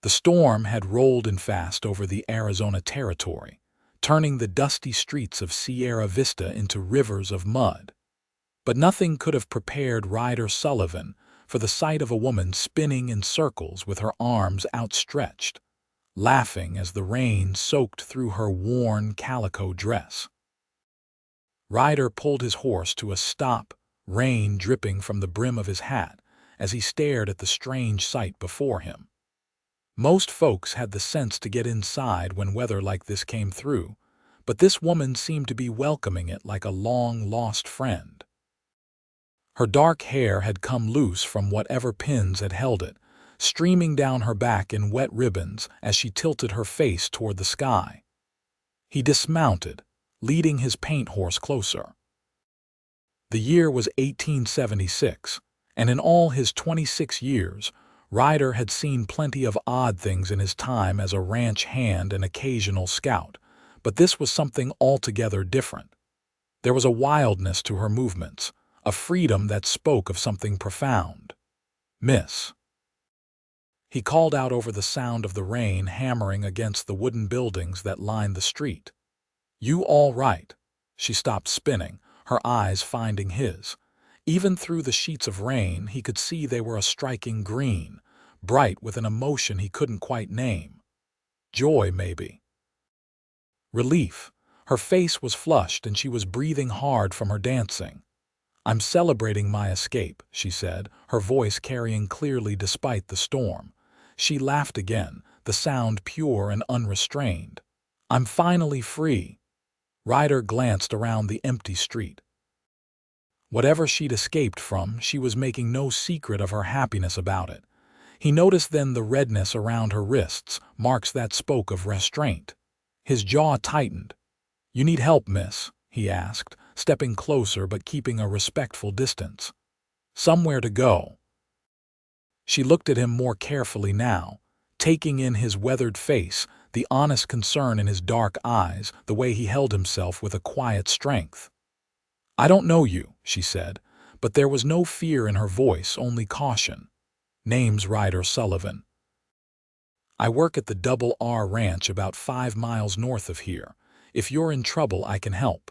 The storm had rolled in fast over the Arizona territory, turning the dusty streets of Sierra Vista into rivers of mud. But nothing could have prepared Ryder Sullivan for the sight of a woman spinning in circles with her arms outstretched, laughing as the rain soaked through her worn calico dress. Ryder pulled his horse to a stop, rain dripping from the brim of his hat as he stared at the strange sight before him. Most folks had the sense to get inside when weather like this came through, but this woman seemed to be welcoming it like a long-lost friend. Her dark hair had come loose from whatever pins had held it, streaming down her back in wet ribbons as she tilted her face toward the sky. He dismounted, leading his paint horse closer. The year was 1876, and in all his 26 years, Ryder had seen plenty of odd things in his time as a ranch hand and occasional scout, but this was something altogether different. There was a wildness to her movements, a freedom that spoke of something profound. "Miss." He called out over the sound of the rain hammering against the wooden buildings that lined the street. "You all right?" She stopped spinning, her eyes finding his. Even through the sheets of rain, he could see they were a striking green, bright with an emotion he couldn't quite name. Joy, maybe. Relief. Her face was flushed and she was breathing hard from her dancing. "I'm celebrating my escape," she said, her voice carrying clearly despite the storm. She laughed again, the sound pure and unrestrained. "I'm finally free." Ryder glanced around the empty street. Whatever she'd escaped from, she was making no secret of her happiness about it. He noticed then the redness around her wrists, marks that spoke of restraint. His jaw tightened. "You need help, miss?" he asked, stepping closer but keeping a respectful distance. "Somewhere to go." She looked at him more carefully now, taking in his weathered face, the honest concern in his dark eyes, the way he held himself with a quiet strength. "I don't know you," she said, but there was no fear in her voice, only caution. "Name's Ryder Sullivan. I work at the Double R Ranch about 5 miles north of here. If you're in trouble, I can help."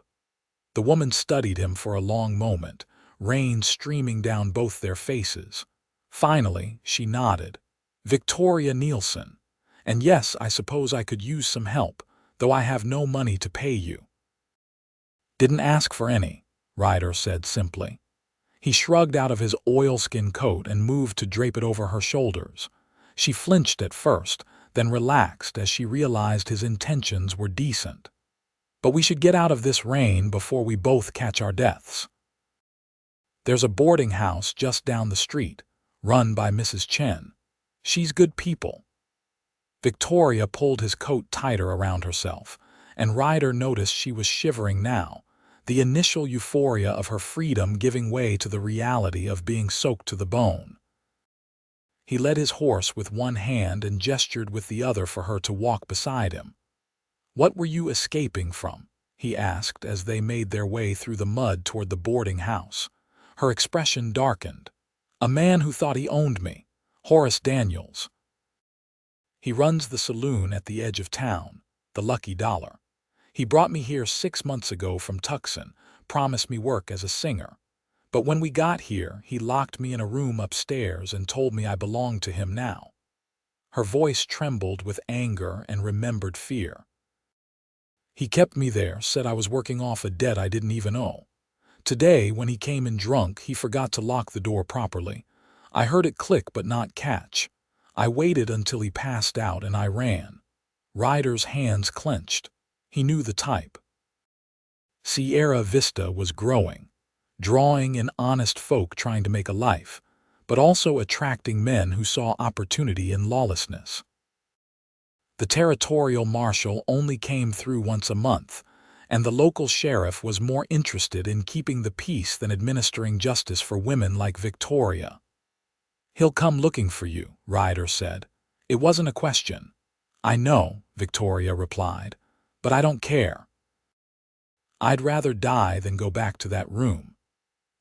The woman studied him for a long moment, rain streaming down both their faces. Finally, she nodded. "Victoria Nielson. And yes, I suppose I could use some help, though I have no money to pay you." "Didn't ask for any," Ryder said simply. He shrugged out of his oilskin coat and moved to drape it over her shoulders. She flinched at first, then relaxed as she realized his intentions were decent. "But we should get out of this rain before we both catch our deaths. There's a boarding house just down the street, run by Mrs. Chen. She's good people." Victoria pulled his coat tighter around herself, and Ryder noticed she was shivering now, the initial euphoria of her freedom giving way to the reality of being soaked to the bone. He led his horse with one hand and gestured with the other for her to walk beside him. "What were you escaping from?" he asked as they made their way through the mud toward the boarding house. Her expression darkened. "A man who thought he owned me. Horace Daniels. He runs the saloon at the edge of town, the Lucky Dollar. He brought me here 6 months ago from Tucson, promised me work as a singer. But when we got here, he locked me in a room upstairs and told me I belonged to him now." Her voice trembled with anger and remembered fear. "He kept me there, said I was working off a debt I didn't even owe. Today, when he came in drunk, he forgot to lock the door properly. I heard it click but not catch. I waited until he passed out and I ran." Ryder's hands clenched. He knew the type. Sierra Vista was growing, drawing in honest folk trying to make a life, but also attracting men who saw opportunity in lawlessness. The territorial marshal only came through once a month, and the local sheriff was more interested in keeping the peace than administering justice for women like Victoria. "He'll come looking for you," Ryder said. "It wasn't a question." "I know," Victoria replied, "but I don't care. I'd rather die than go back to that room."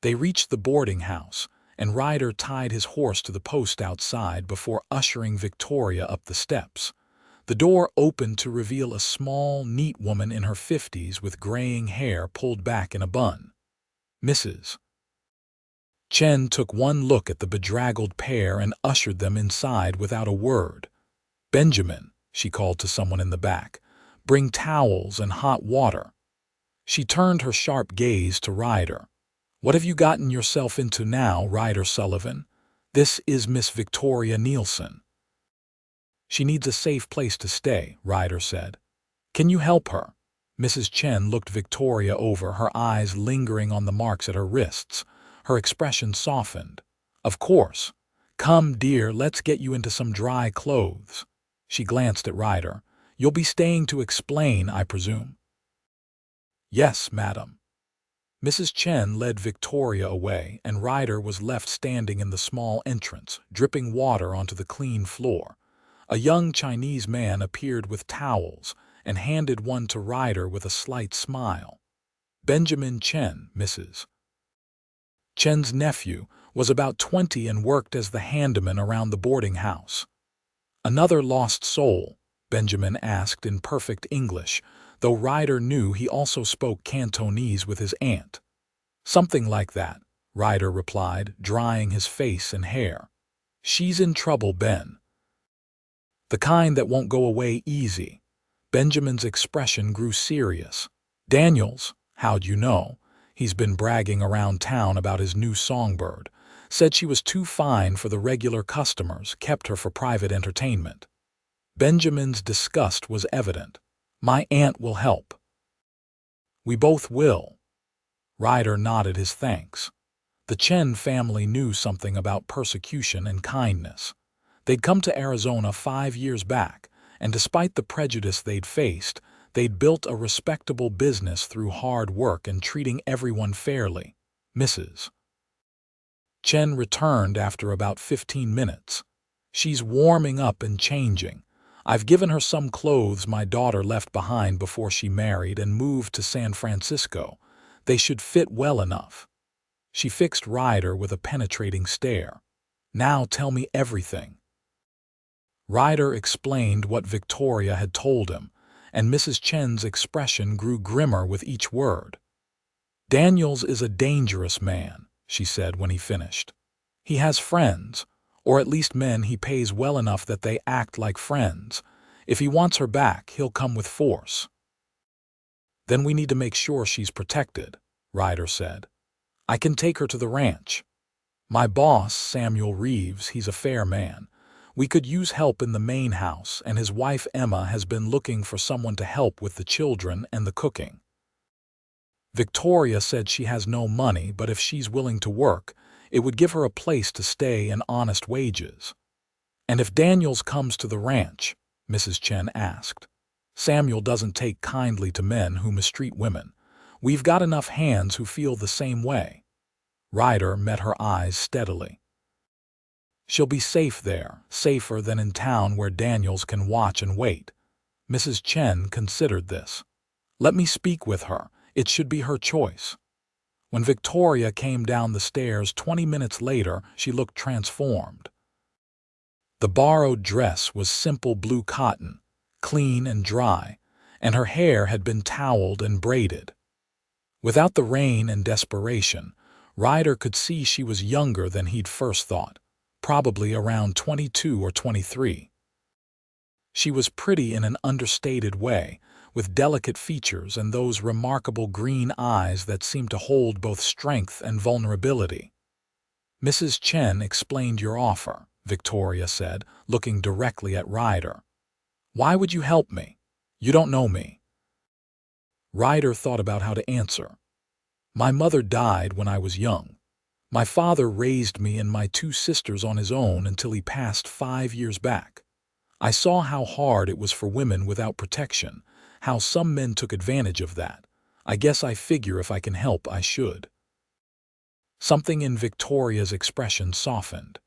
They reached the boarding house, and Ryder tied his horse to the post outside before ushering Victoria up the steps. The door opened to reveal a small, neat woman in her 50s with graying hair pulled back in a bun. Mrs. Chen took one look at the bedraggled pair and ushered them inside without a word. "Benjamin," she called to someone in the back, "bring towels and hot water." She turned her sharp gaze to Ryder. "What have you gotten yourself into now, Ryder Sullivan? This is Miss Victoria Nielson." "She needs a safe place to stay," Ryder said. "Can you help her?" Mrs. Chen looked Victoria over, her eyes lingering on the marks at her wrists. Her expression softened. "Of course. Come, dear, let's get you into some dry clothes." She glanced at Ryder. "You'll be staying to explain, I presume?" "Yes, madam." Mrs. Chen led Victoria away, and Ryder was left standing in the small entrance, dripping water onto the clean floor. A young Chinese man appeared with towels and handed one to Ryder with a slight smile. Benjamin Chen, Mrs. Chen's nephew, was about 20 and worked as the handyman around the boarding house. "Another lost soul?" Benjamin asked in perfect English, though Ryder knew he also spoke Cantonese with his aunt. "Something like that," Ryder replied, drying his face and hair. "She's in trouble, Ben. The kind that won't go away easy." Benjamin's expression grew serious. "Daniels, how'd you know? He's been bragging around town about his new songbird. Said she was too fine for the regular customers, kept her for private entertainment." Benjamin's disgust was evident. "My aunt will help." "We both will." Ryder nodded his thanks. The Chen family knew something about persecution and kindness. They'd come to Arizona 5 years back, and despite the prejudice they'd faced, they'd built a respectable business through hard work and treating everyone fairly. Mrs. Chen returned after about 15 minutes. "She's warming up and changing. I've given her some clothes my daughter left behind before she married and moved to San Francisco. They should fit well enough." She fixed Ryder with a penetrating stare. "Now tell me everything." Ryder explained what Victoria had told him, and Mrs. Chen's expression grew grimmer with each word. "Daniels is a dangerous man," she said when he finished. "He has friends, or at least men he pays well enough that they act like friends. If he wants her back, he'll come with force." "Then we need to make sure she's protected," Ryder said. "I can take her to the ranch. My boss, Samuel Reeves, he's a fair man. We could use help in the main house, and his wife Emma has been looking for someone to help with the children and the cooking. Victoria said she has no money, but if she's willing to work, it would give her a place to stay and honest wages." "And if Daniels comes to the ranch?" Mrs. Chen asked. "Samuel doesn't take kindly to men who mistreat women. We've got enough hands who feel the same way." Ryder met her eyes steadily. "She'll be safe there, safer than in town where Daniels can watch and wait." Mrs. Chen considered this. "Let me speak with her. It should be her choice." When Victoria came down the stairs 20 minutes later, she looked transformed. The borrowed dress was simple blue cotton, clean and dry, and her hair had been toweled and braided. Without the rain and desperation, Ryder could see she was younger than he'd first thought, probably around 22 or 23. She was pretty in an understated way, with delicate features and those remarkable green eyes that seemed to hold both strength and vulnerability. "Mrs. Chen explained your offer," Victoria said, looking directly at Ryder. "Why would you help me? You don't know me." Ryder thought about how to answer. "My mother died when I was young. My father raised me and my 2 sisters on his own until he passed 5 years back. I saw how hard it was for women without protection, how some men took advantage of that. I guess I figure if I can help, I should." Something in Victoria's expression softened.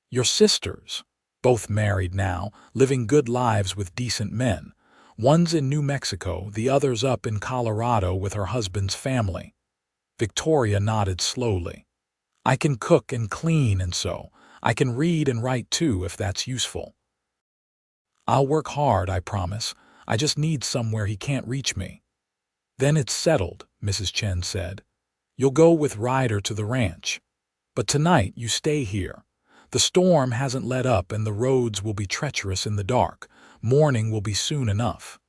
"Your sisters, both married now, living good lives with decent men. One's in New Mexico, the other's up in Colorado with her husband's family." Victoria nodded slowly. I can cook and clean and sew. I can read and write too, if that's useful. I'll work hard, I promise. I just need somewhere he can't reach me. Then it's settled, Mrs. Chen said. You'll go with Ryder to the ranch. But tonight you stay here. The storm hasn't let up and the roads will be treacherous in the dark. Morning will be soon enough.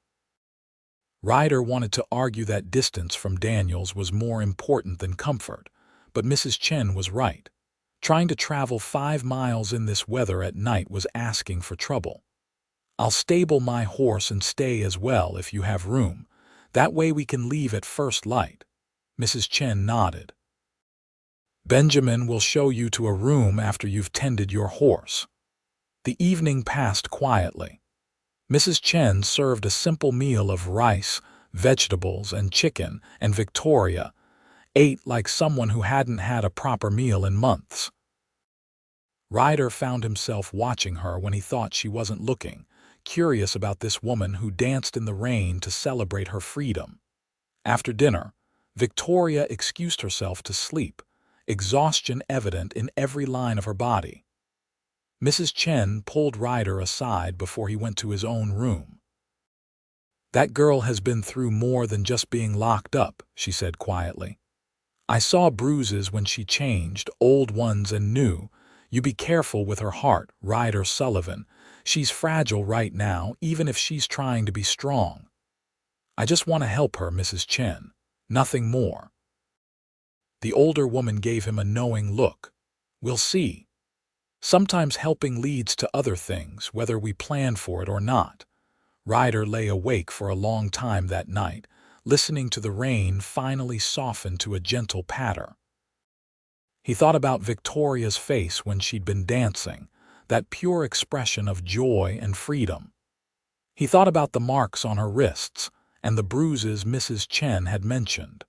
Ryder wanted to argue that distance from Daniels was more important than comfort, but Mrs. Chen was right. Trying to travel 5 miles in this weather at night was asking for trouble. I'll stable my horse and stay as well if you have room. That way we can leave at first light. Mrs. Chen nodded. Benjamin will show you to a room after you've tended your horse. The evening passed quietly. Mrs. Chen served a simple meal of rice, vegetables, and chicken, and Victoria ate like someone who hadn't had a proper meal in months. Ryder found himself watching her when he thought she wasn't looking, curious about this woman who danced in the rain to celebrate her freedom. After dinner, Victoria excused herself to sleep, exhaustion evident in every line of her body. Mrs. Chen pulled Ryder aside before he went to his own room. That girl has been through more than just being locked up, she said quietly. I saw bruises when she changed, old ones and new. You be careful with her heart, Ryder Sullivan. She's fragile right now, even if she's trying to be strong. I just want to help her, Mrs. Chen. Nothing more. The older woman gave him a knowing look. We'll see. Sometimes helping leads to other things, whether we plan for it or not. Ryder lay awake for a long time that night, listening to the rain finally soften to a gentle patter. He thought about Victoria's face when she'd been dancing, that pure expression of joy and freedom. He thought about the marks on her wrists and the bruises Mrs. Chen had mentioned.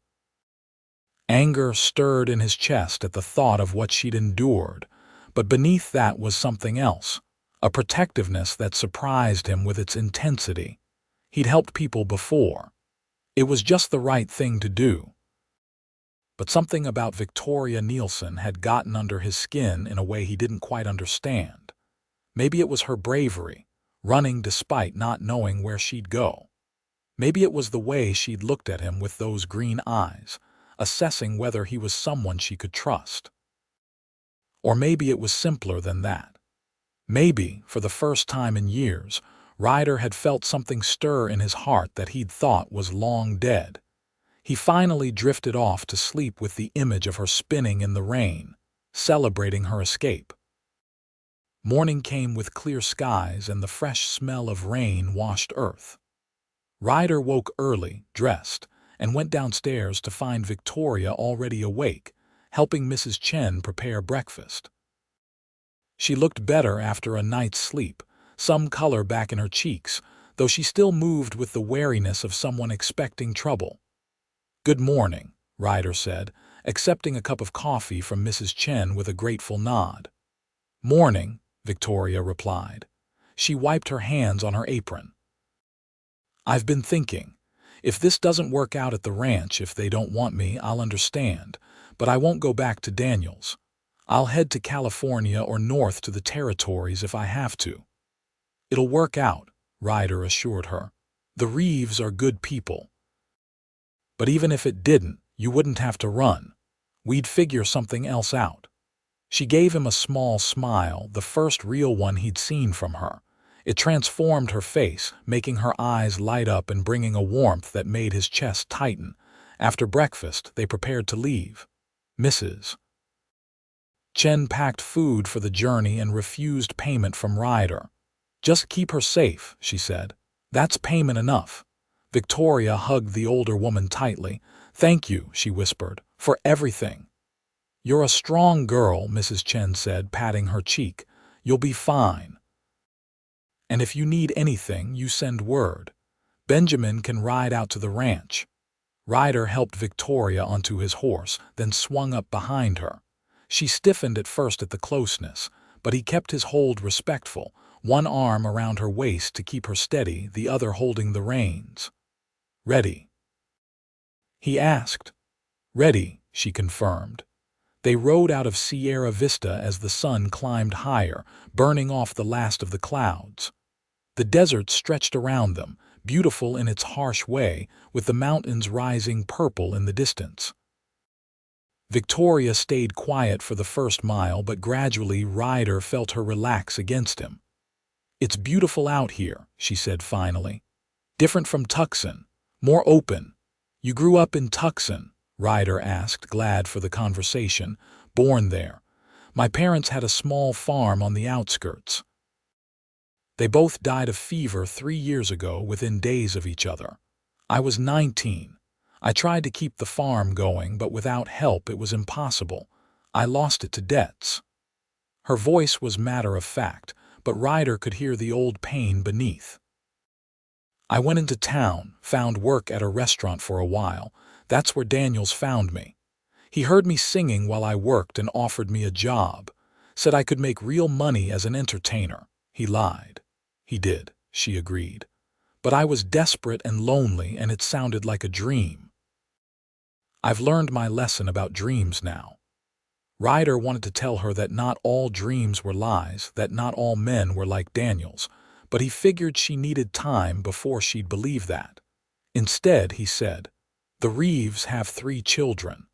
Anger stirred in his chest at the thought of what she'd endured, but beneath that was something else, a protectiveness that surprised him with its intensity. He'd helped people before. It was just the right thing to do. But something about Victoria Nielson had gotten under his skin in a way he didn't quite understand. Maybe it was her bravery, running despite not knowing where she'd go. Maybe it was the way she'd looked at him with those green eyes, assessing whether he was someone she could trust. Or maybe it was simpler than that. Maybe, for the first time in years, Ryder had felt something stir in his heart that he'd thought was long dead. He finally drifted off to sleep with the image of her spinning in the rain, celebrating her escape. Morning came with clear skies and the fresh smell of rain-washed earth. Ryder woke early, dressed, and went downstairs to find Victoria already awake, helping Mrs. Chen prepare breakfast. She looked better after a night's sleep, some color back in her cheeks, though she still moved with the wariness of someone expecting trouble. Good morning, Ryder said, accepting a cup of coffee from Mrs. Chen with a grateful nod. Morning, Victoria replied. She wiped her hands on her apron. I've been thinking. If this doesn't work out at the ranch, if they don't want me, I'll understand, but I won't go back to Daniels. I'll head to California or north to the territories if I have to. It'll work out, Ryder assured her. The Reeves are good people. But even if it didn't, you wouldn't have to run. We'd figure something else out. She gave him a small smile, the first real one he'd seen from her. It transformed her face, making her eyes light up and bringing a warmth that made his chest tighten. After breakfast, they prepared to leave. Mrs. Chen packed food for the journey and refused payment from Ryder. Just keep her safe, she said. That's payment enough. Victoria hugged the older woman tightly. Thank you, she whispered, for everything. You're a strong girl, Mrs. Chen said, patting her cheek. You'll be fine. And if you need anything, you send word. Benjamin can ride out to the ranch. Ryder helped Victoria onto his horse, then swung up behind her. She stiffened at first at the closeness, but he kept his hold respectful, one arm around her waist to keep her steady, the other holding the reins. Ready? He asked. Ready, she confirmed. They rode out of Sierra Vista as the sun climbed higher, burning off the last of the clouds. The desert stretched around them, beautiful in its harsh way, with the mountains rising purple in the distance. Victoria stayed quiet for the first mile, but gradually Ryder felt her relax against him. "It's beautiful out here," she said finally. "Different from Tucson, more open." "You grew up in Tucson?" Ryder asked, glad for the conversation. "Born there. My parents had a small farm on the outskirts. They both died of fever 3 years ago, within days of each other. I was 19. I tried to keep the farm going, but without help it was impossible. I lost it to debts." Her voice was matter-of-fact, but Ryder could hear the old pain beneath. "I went into town, found work at a restaurant for a while. That's where Daniels found me. He heard me singing while I worked and offered me a job. Said I could make real money as an entertainer." "He lied." "He did," she agreed. "But I was desperate and lonely, and it sounded like a dream." "I've learned my lesson about dreams now." Ryder wanted to tell her that not all dreams were lies, that not all men were like Daniels, but he figured she needed time before she'd believe that. Instead, he said, "The Reeves have 3 children.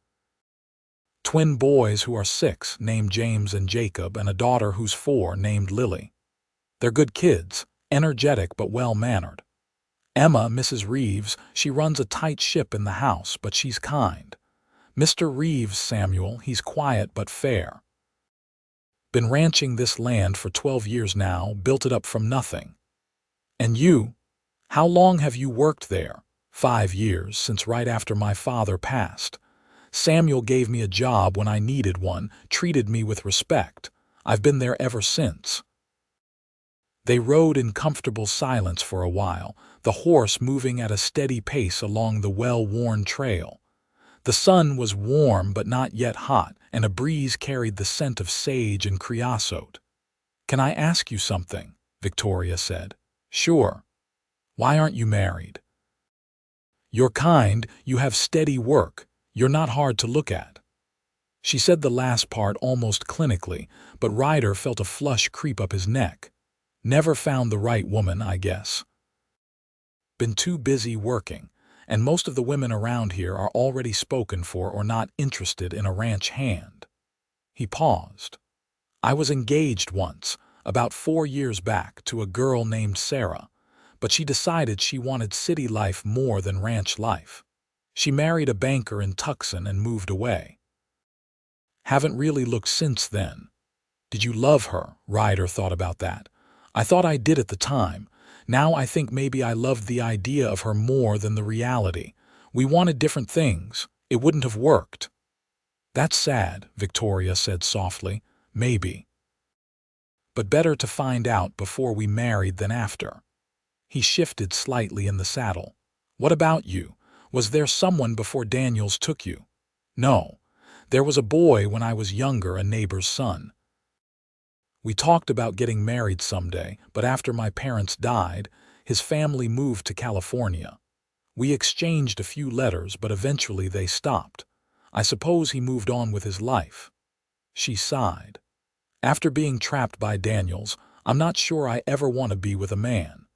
Twin boys who are 6, named James and Jacob, and a daughter who's 4, named Lily. They're good kids, energetic but well-mannered. Emma, Mrs. Reeves, she runs a tight ship in the house, but she's kind. Mr. Reeves, Samuel, he's quiet but fair. Been ranching this land for 12 years now, built it up from nothing. And you? How long have you worked there?" 5 years, since right after my father passed. Samuel gave me a job when I needed one, treated me with respect. I've been there ever since." They rode in comfortable silence for a while, the horse moving at a steady pace along the well-worn trail. The sun was warm but not yet hot, and a breeze carried the scent of sage and creosote. "Can I ask you something?" Victoria said. "Sure." "Why aren't you married?" "You're kind, you have steady work, you're not hard to look at." She said the last part almost clinically, but Ryder felt a flush creep up his neck. "Never found the right woman, I guess. Been too busy working, and most of the women around here are already spoken for or not interested in a ranch hand." He paused. "I was engaged once, about 4 years back, to a girl named Sarah, but she decided she wanted city life more than ranch life. She married a banker in Tucson and moved away. Haven't really looked since then." "Did you love her?" Ryder thought about that. "I thought I did at the time. Now I think maybe I loved the idea of her more than the reality. We wanted different things. It wouldn't have worked." "That's sad," Victoria said softly. "Maybe. But better to find out before we married than after." He shifted slightly in the saddle. "What about you? Was there someone before Daniels took you?" "No. There was a boy when I was younger, a neighbor's son. We talked about getting married someday, but after my parents died, his family moved to California. We exchanged a few letters, but eventually they stopped. I suppose he moved on with his life." She sighed. "After being trapped by Daniels, I'm not sure I ever want to be with a man.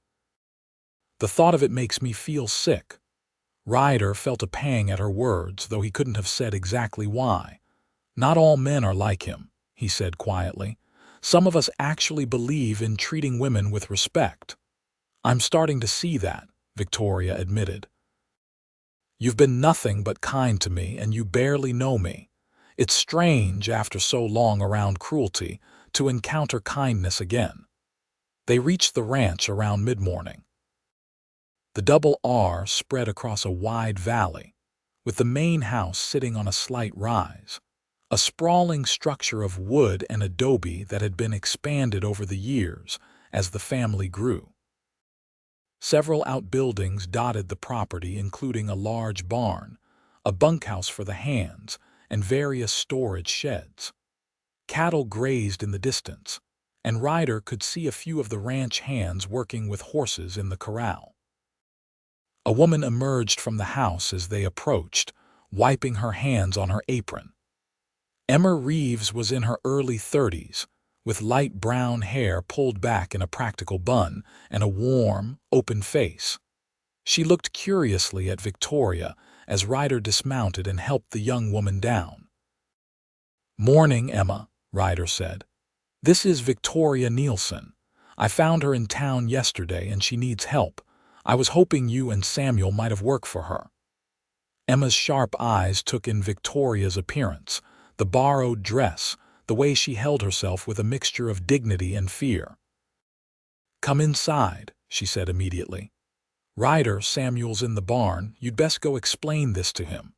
The thought of it makes me feel sick." Ryder felt a pang at her words, though he couldn't have said exactly why. "Not all men are like him," he said quietly. "Some of us actually believe in treating women with respect." "I'm starting to see that," Victoria admitted. "You've been nothing but kind to me, and you barely know me. It's strange, after so long around cruelty, to encounter kindness again." They reached the ranch around mid-morning. The double R spread across a wide valley, with the main house sitting on a slight rise, a sprawling structure of wood and adobe that had been expanded over the years as the family grew. Several outbuildings dotted the property, including a large barn, a bunkhouse for the hands, and various storage sheds. Cattle grazed in the distance, and Ryder could see a few of the ranch hands working with horses in the corral. A woman emerged from the house as they approached, wiping her hands on her apron. Emma Reeves was in her early 30s, with light brown hair pulled back in a practical bun and a warm, open face. She looked curiously at Victoria as Ryder dismounted and helped the young woman down. "Morning, Emma," Ryder said. "This is Victoria Nielson. I found her in town yesterday and she needs help. I was hoping you and Samuel might have worked for her." Emma's sharp eyes took in Victoria's appearance, the borrowed dress, the way she held herself with a mixture of dignity and fear. "Come inside," she said immediately. "Ryder, Samuel's in the barn. You'd best go explain this to him."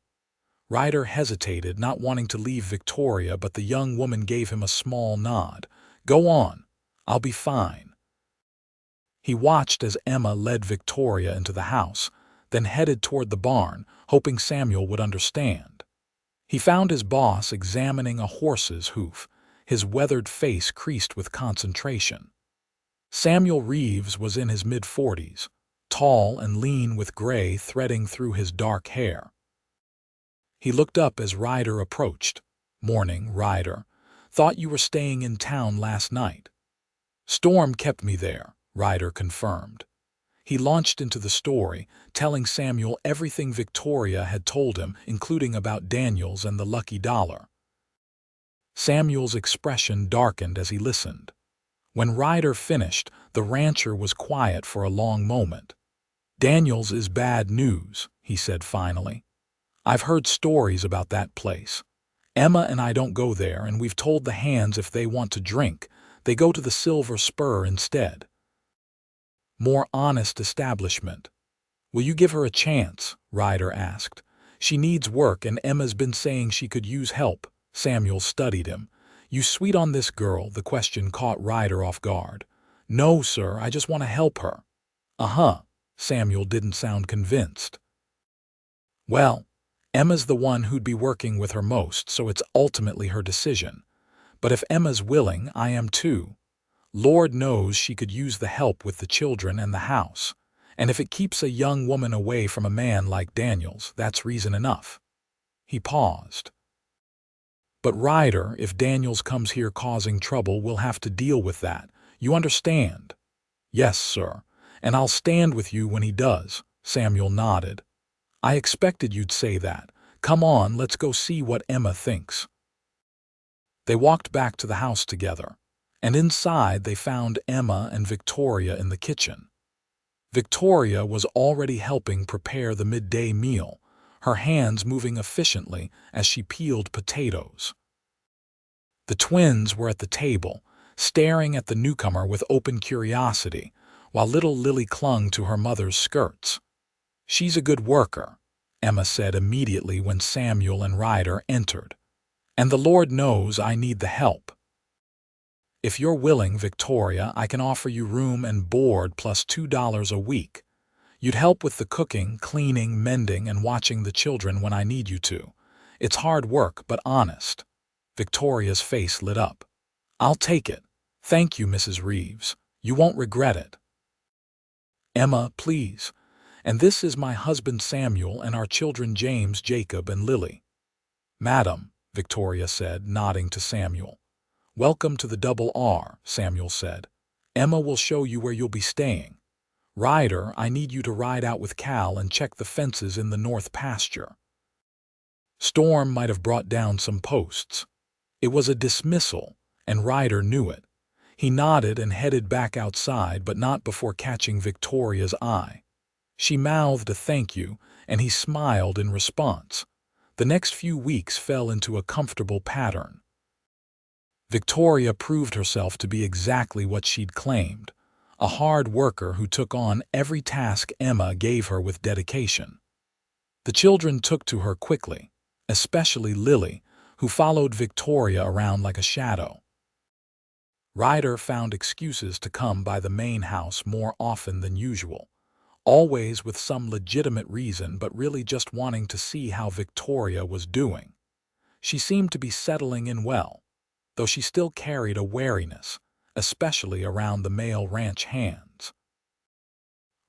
Ryder hesitated, not wanting to leave Victoria, but the young woman gave him a small nod. "Go on. I'll be fine." He watched as Emma led Victoria into the house, then headed toward the barn, hoping Samuel would understand. He found his boss examining a horse's hoof, his weathered face creased with concentration. Samuel Reeves was in his mid-40s, tall and lean with gray threading through his dark hair. He looked up as Ryder approached. "Morning, Ryder. Thought you were staying in town last night." "Storm kept me there," Ryder confirmed. He launched into the story, telling Samuel everything Victoria had told him, including about Daniels and the lucky dollar. Samuel's expression darkened as he listened. When Ryder finished, the rancher was quiet for a long moment. "Daniels is bad news," he said finally. "I've heard stories about that place. Emma and I don't go there, and we've told the hands if they want to drink, they go to the Silver Spur instead. More honest establishment." "Will you give her a chance?" Ryder asked. "She needs work and Emma's been saying she could use help." Samuel studied him. "You sweet on this girl?" The question caught Ryder off guard. "No, sir, I just want to help her." "Uh-huh." Samuel didn't sound convinced. "Well, Emma's the one who'd be working with her most, so it's ultimately her decision. But if Emma's willing, I am too. Lord knows she could use the help with the children and the house. And if it keeps a young woman away from a man like Daniels, that's reason enough." He paused. "But Ryder, if Daniels comes here causing trouble, we'll have to deal with that. You understand?" "Yes, sir. And I'll stand with you when he does." Samuel nodded. "I expected you'd say that. Come on, let's go see what Emma thinks." They walked back to the house together, and inside they found Emma and Victoria in the kitchen. Victoria was already helping prepare the midday meal, her hands moving efficiently as she peeled potatoes. The twins were at the table, staring at the newcomer with open curiosity, while little Lily clung to her mother's skirts. "She's a good worker," Emma said immediately when Samuel and Ryder entered. "And the Lord knows I need the help. If you're willing, Victoria, I can offer you room and board plus $2 a week. You'd help with the cooking, cleaning, mending, and watching the children when I need you to. It's hard work, but honest." Victoria's face lit up. "I'll take it. Thank you, Mrs. Reeves. You won't regret it." "Emma, please. And this is my husband Samuel and our children James, Jacob, and Lily." "Madam," Victoria said, nodding to Samuel. "Welcome to the Double R," Samuel said. "Emma will show you where you'll be staying. Ryder, I need you to ride out with Cal and check the fences in the north pasture." Storm might have brought down some posts. It was a dismissal, and Ryder knew it. He nodded and headed back outside, but not before catching Victoria's eye. She mouthed a thank you, and he smiled in response. The next few weeks fell into a comfortable pattern. Victoria proved herself to be exactly what she'd claimed, a hard worker who took on every task Emma gave her with dedication. The children took to her quickly, especially Lily, who followed Victoria around like a shadow. Ryder found excuses to come by the main house more often than usual, always with some legitimate reason but really just wanting to see how Victoria was doing. She seemed to be settling in well, though she still carried a wariness, especially around the male ranch hands.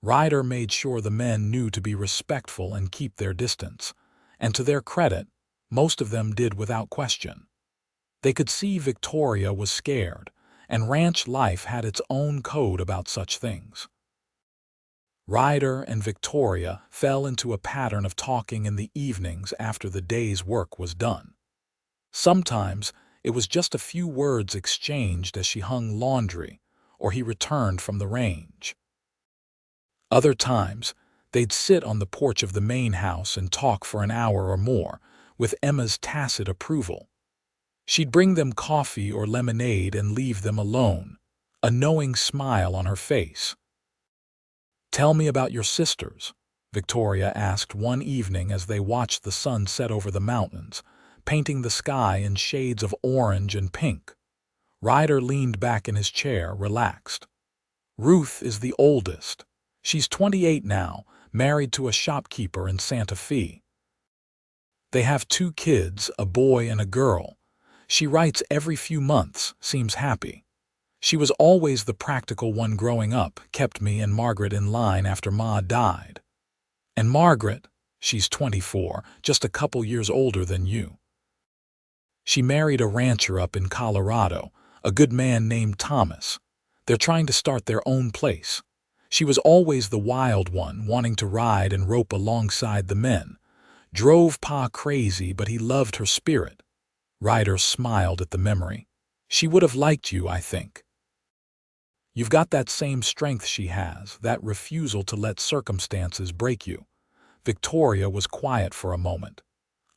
Ryder made sure the men knew to be respectful and keep their distance, and to their credit, most of them did without question. They could see Victoria was scared, and ranch life had its own code about such things. Ryder and Victoria fell into a pattern of talking in the evenings after the day's work was done. Sometimes it was just a few words exchanged as she hung laundry or he returned from the range. Other times, they'd sit on the porch of the main house and talk for an hour or more, with Emma's tacit approval. She'd bring them coffee or lemonade and leave them alone, a knowing smile on her face. "Tell me about your sisters," Victoria asked one evening as they watched the sun set over the mountains, painting the sky in shades of orange and pink. Ryder leaned back in his chair, relaxed. "Ruth is the oldest. She's 28 now, married to a shopkeeper in Santa Fe. They have 2 kids, a boy and a girl. She writes every few months, seems happy. She was always the practical one growing up, kept me and Margaret in line after Ma died. And Margaret, she's 24, just a couple years older than you. She married a rancher up in Colorado, a good man named Thomas. They're trying to start their own place. She was always the wild one, wanting to ride and rope alongside the men. Drove Pa crazy, but he loved her spirit." Ryder smiled at the memory. "She would have liked you, I think. You've got that same strength she has, that refusal to let circumstances break you." Victoria was quiet for a moment.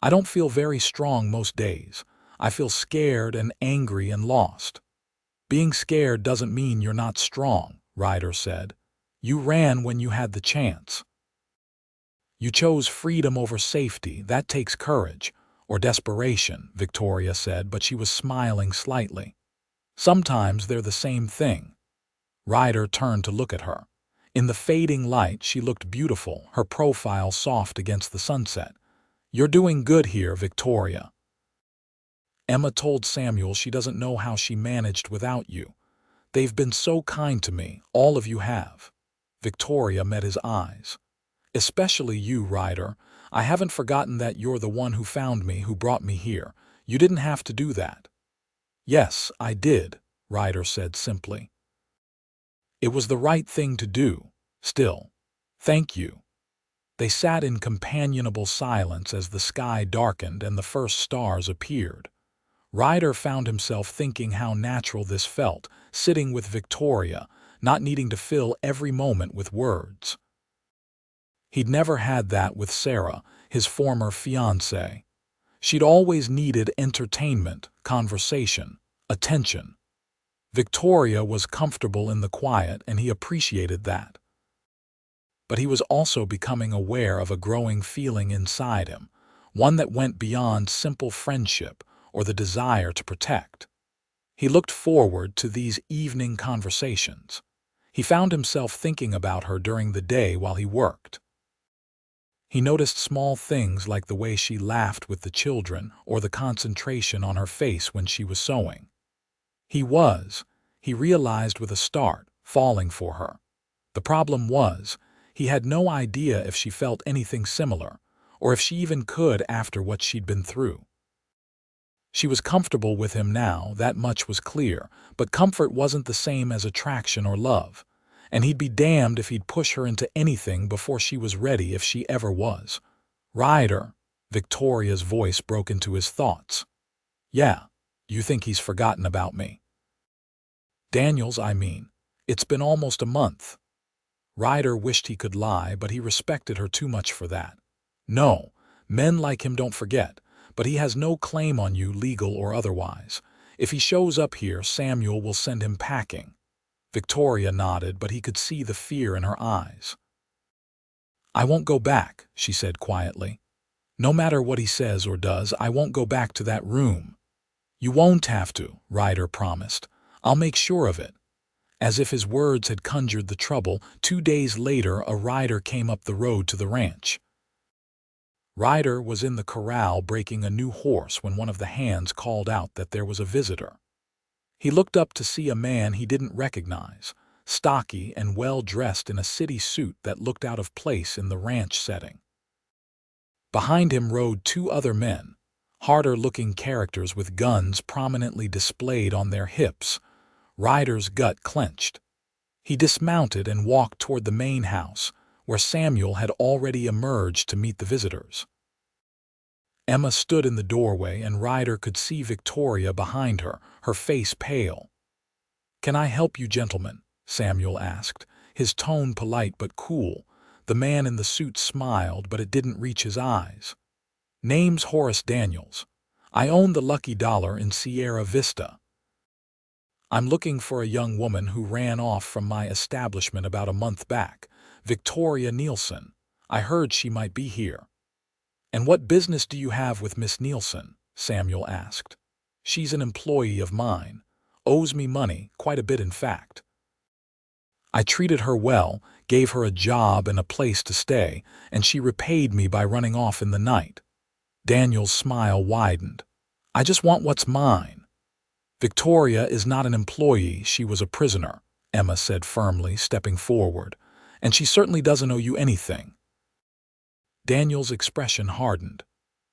"I don't feel very strong most days. I feel scared and angry and lost." "Being scared doesn't mean you're not strong," Ryder said. "You ran when you had the chance. You chose freedom over safety. That takes courage, or desperation," Victoria said, but she was smiling slightly. "Sometimes they're the same thing." Ryder turned to look at her. In the fading light, she looked beautiful, her profile soft against the sunset. "You're doing good here, Victoria. Emma told Samuel she doesn't know how she managed without you. They've been so kind to me, all of you have." Victoria met his eyes. "Especially you, Ryder. I haven't forgotten that you're the one who found me, who brought me here. You didn't have to do that." "Yes, I did," Ryder said simply. "It was the right thing to do. Still, thank you." They sat in companionable silence as the sky darkened and the first stars appeared. Ryder found himself thinking how natural this felt, sitting with Victoria, not needing to fill every moment with words. He'd never had that with Sarah, his former fiancée. She'd always needed entertainment, conversation, attention. Victoria was comfortable in the quiet, and he appreciated that. But he was also becoming aware of a growing feeling inside him, one that went beyond simple friendship or the desire to protect. He looked forward to these evening conversations. He found himself thinking about her during the day while he worked. He noticed small things like the way she laughed with the children or the concentration on her face when she was sewing. He realized with a start, falling for her. The problem was, he had no idea if she felt anything similar, or if she even could after what she'd been through. She was comfortable with him now, that much was clear, but comfort wasn't the same as attraction or love. And he'd be damned if he'd push her into anything before she was ready, if she ever was. "Ryder," Victoria's voice broke into his thoughts. "Yeah, you think he's forgotten about me?" "Daniels, I mean. It's been almost a month." Ryder wished he could lie, but he respected her too much for that. "No, men like him don't forget, but he has no claim on you, legal or otherwise. If he shows up here, Samuel will send him packing." Victoria nodded, but he could see the fear in her eyes. "I won't go back," she said quietly. "No matter what he says or does, I won't go back to that room." "You won't have to," Ryder promised. "I'll make sure of it." As if his words had conjured the trouble, 2 days later a rider came up the road to the ranch. Ryder was in the corral breaking a new horse when one of the hands called out that there was a visitor. He looked up to see a man he didn't recognize, stocky and well-dressed in a city suit that looked out of place in the ranch setting. Behind him rode 2 other men, harder-looking characters with guns prominently displayed on their hips. Ryder's gut clenched. He dismounted and walked toward the main house, where Samuel had already emerged to meet the visitors. Emma stood in the doorway, and Ryder could see Victoria behind her, her face pale. "Can I help you, gentlemen?" Samuel asked, his tone polite but cool. The man in the suit smiled, but it didn't reach his eyes. "Name's Horace Daniels. I own the Lucky Dollar in Sierra Vista. I'm looking for a young woman who ran off from my establishment about a month back, Victoria Nielson. I heard she might be here." "And what business do you have with Miss Nielson?" Samuel asked. "She's an employee of mine. Owes me money, quite a bit in fact. I treated her well, gave her a job and a place to stay, and she repaid me by running off in the night." Daniel's smile widened. "I just want what's mine." "Victoria is not an employee, she was a prisoner," Emma said firmly, stepping forward. "And she certainly doesn't owe you anything." Daniel's expression hardened.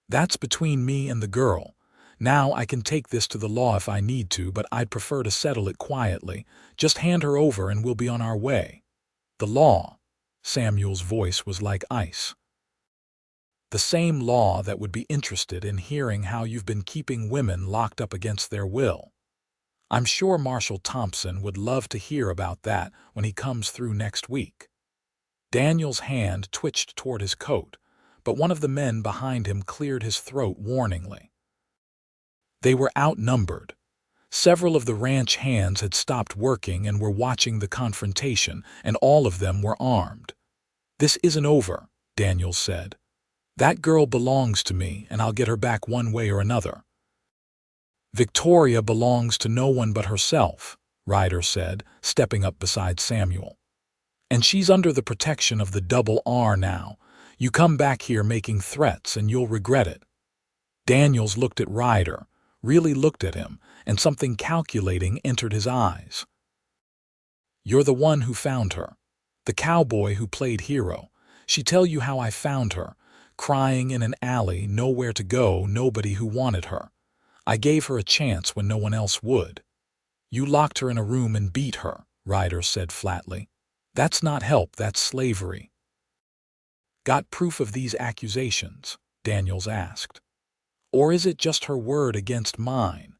"That's between me and the girl. Now I can take this to the law if I need to, but I'd prefer to settle it quietly. Just hand her over and we'll be on our way." "The law?" Samuel's voice was like ice. "The same law that would be interested in hearing how you've been keeping women locked up against their will. I'm sure Marshal Thompson would love to hear about that when he comes through next week." Daniel's hand twitched toward his coat, but one of the men behind him cleared his throat warningly. They were outnumbered. Several of the ranch hands had stopped working and were watching the confrontation, and all of them were armed. "This isn't over," Daniels said. "That girl belongs to me, and I'll get her back one way or another." "Victoria belongs to no one but herself," Ryder said, stepping up beside Samuel. "And she's under the protection of the Double R now. You come back here making threats and you'll regret it." Daniels looked at Ryder, really looked at him, and something calculating entered his eyes. "You're the one who found her. The cowboy who played hero. She tell you how I found her, crying in an alley, nowhere to go, nobody who wanted her. I gave her a chance when no one else would." "You locked her in a room and beat her," Ryder said flatly. "That's not help, that's slavery." "Got proof of these accusations?" Daniels asked. "Or is it just her word against mine?"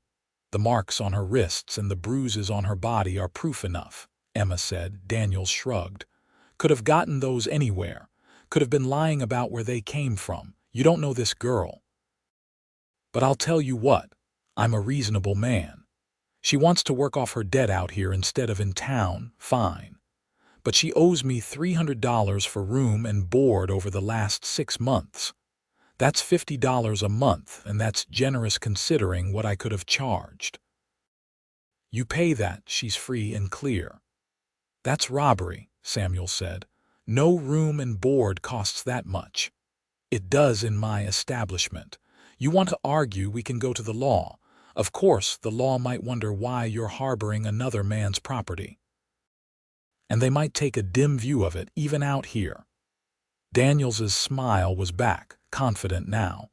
"The marks on her wrists and the bruises on her body are proof enough," Emma said. Daniels shrugged. "Could have gotten those anywhere. Could have been lying about where they came from. You don't know this girl. But I'll tell you what, I'm a reasonable man. She wants to work off her debt out here instead of in town, fine. But she owes me $300 for room and board over the last 6 months. That's $50 a month, and that's generous considering what I could have charged. You pay that, she's free and clear." "That's robbery," Samuel said. "No room and board costs that much." "It does in my establishment. You want to argue, we can go to the law. Of course, the law might wonder why you're harboring another man's property. And they might take a dim view of it, even out here." Daniels's smile was back, confident now.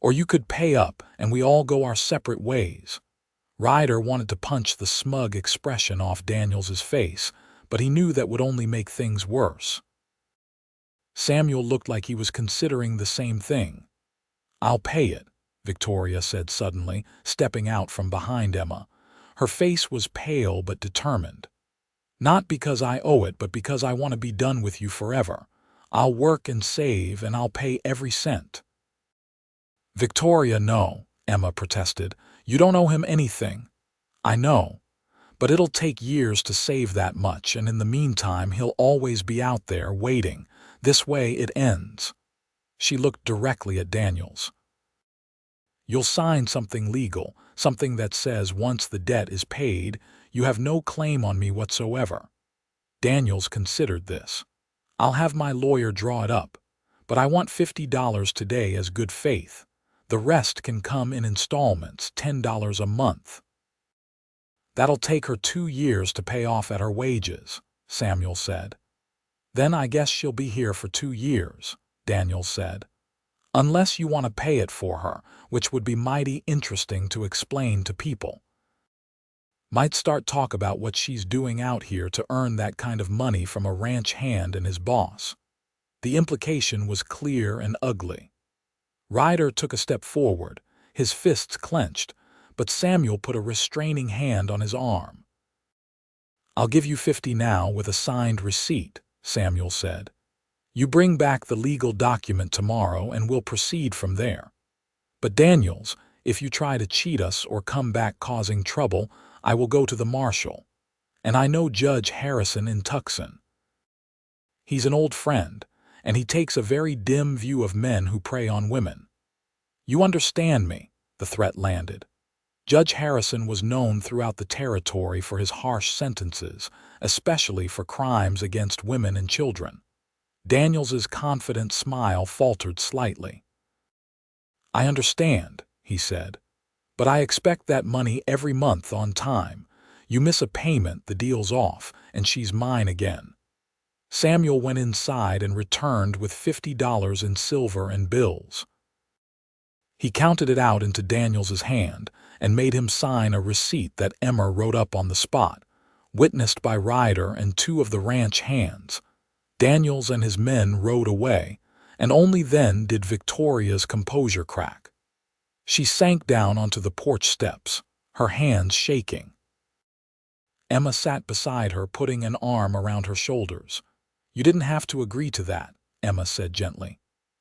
"Or you could pay up, and we all go our separate ways." Ryder wanted to punch the smug expression off Daniels's face, but he knew that would only make things worse. Samuel looked like he was considering the same thing. "I'll pay it," Victoria said suddenly, stepping out from behind Emma. Her face was pale but determined. "Not because I owe it, but because I want to be done with you forever. I'll work and save, and I'll pay every cent." "Victoria, no," Emma protested. "You don't owe him anything." "I know. But it'll take years to save that much, and in the meantime he'll always be out there waiting. This way it ends." She looked directly at Daniels. "You'll sign something legal, something that says once the debt is paid, you have no claim on me whatsoever." Daniels considered this. "I'll have my lawyer draw it up, but I want $50 today as good faith. The rest can come in installments, $10 a month." "That'll take her 2 years to pay off at her wages," Samuel said. "Then I guess she'll be here for 2 years," Daniel said. Unless you want to pay it for her, which would be mighty interesting to explain to people. Might start talk about what she's doing out here to earn that kind of money from a ranch hand and his boss. The implication was clear and ugly. Ryder took a step forward, his fists clenched, but Samuel put a restraining hand on his arm. "I'll give you 50 now with a signed receipt," Samuel said. "You bring back the legal document tomorrow and we'll proceed from there. But Daniels, if you try to cheat us or come back causing trouble, I will go to the marshal. And I know Judge Harrison in Tucson. He's an old friend, and he takes a very dim view of men who prey on women. You understand me?" The threat landed. Judge Harrison was known throughout the territory for his harsh sentences, especially for crimes against women and children. Daniels's confident smile faltered slightly. "I understand," he said, "but I expect that money every month on time. You miss a payment, the deal's off, and she's mine again." Samuel went inside and returned with $50 in silver and bills. He counted it out into Daniels's hand and made him sign a receipt that Emma wrote up on the spot, witnessed by Ryder and 2 of the ranch hands. Daniels and his men rode away, and only then did Victoria's composure crack. She sank down onto the porch steps, her hands shaking. Emma sat beside her, putting an arm around her shoulders. "You didn't have to agree to that," Emma said gently.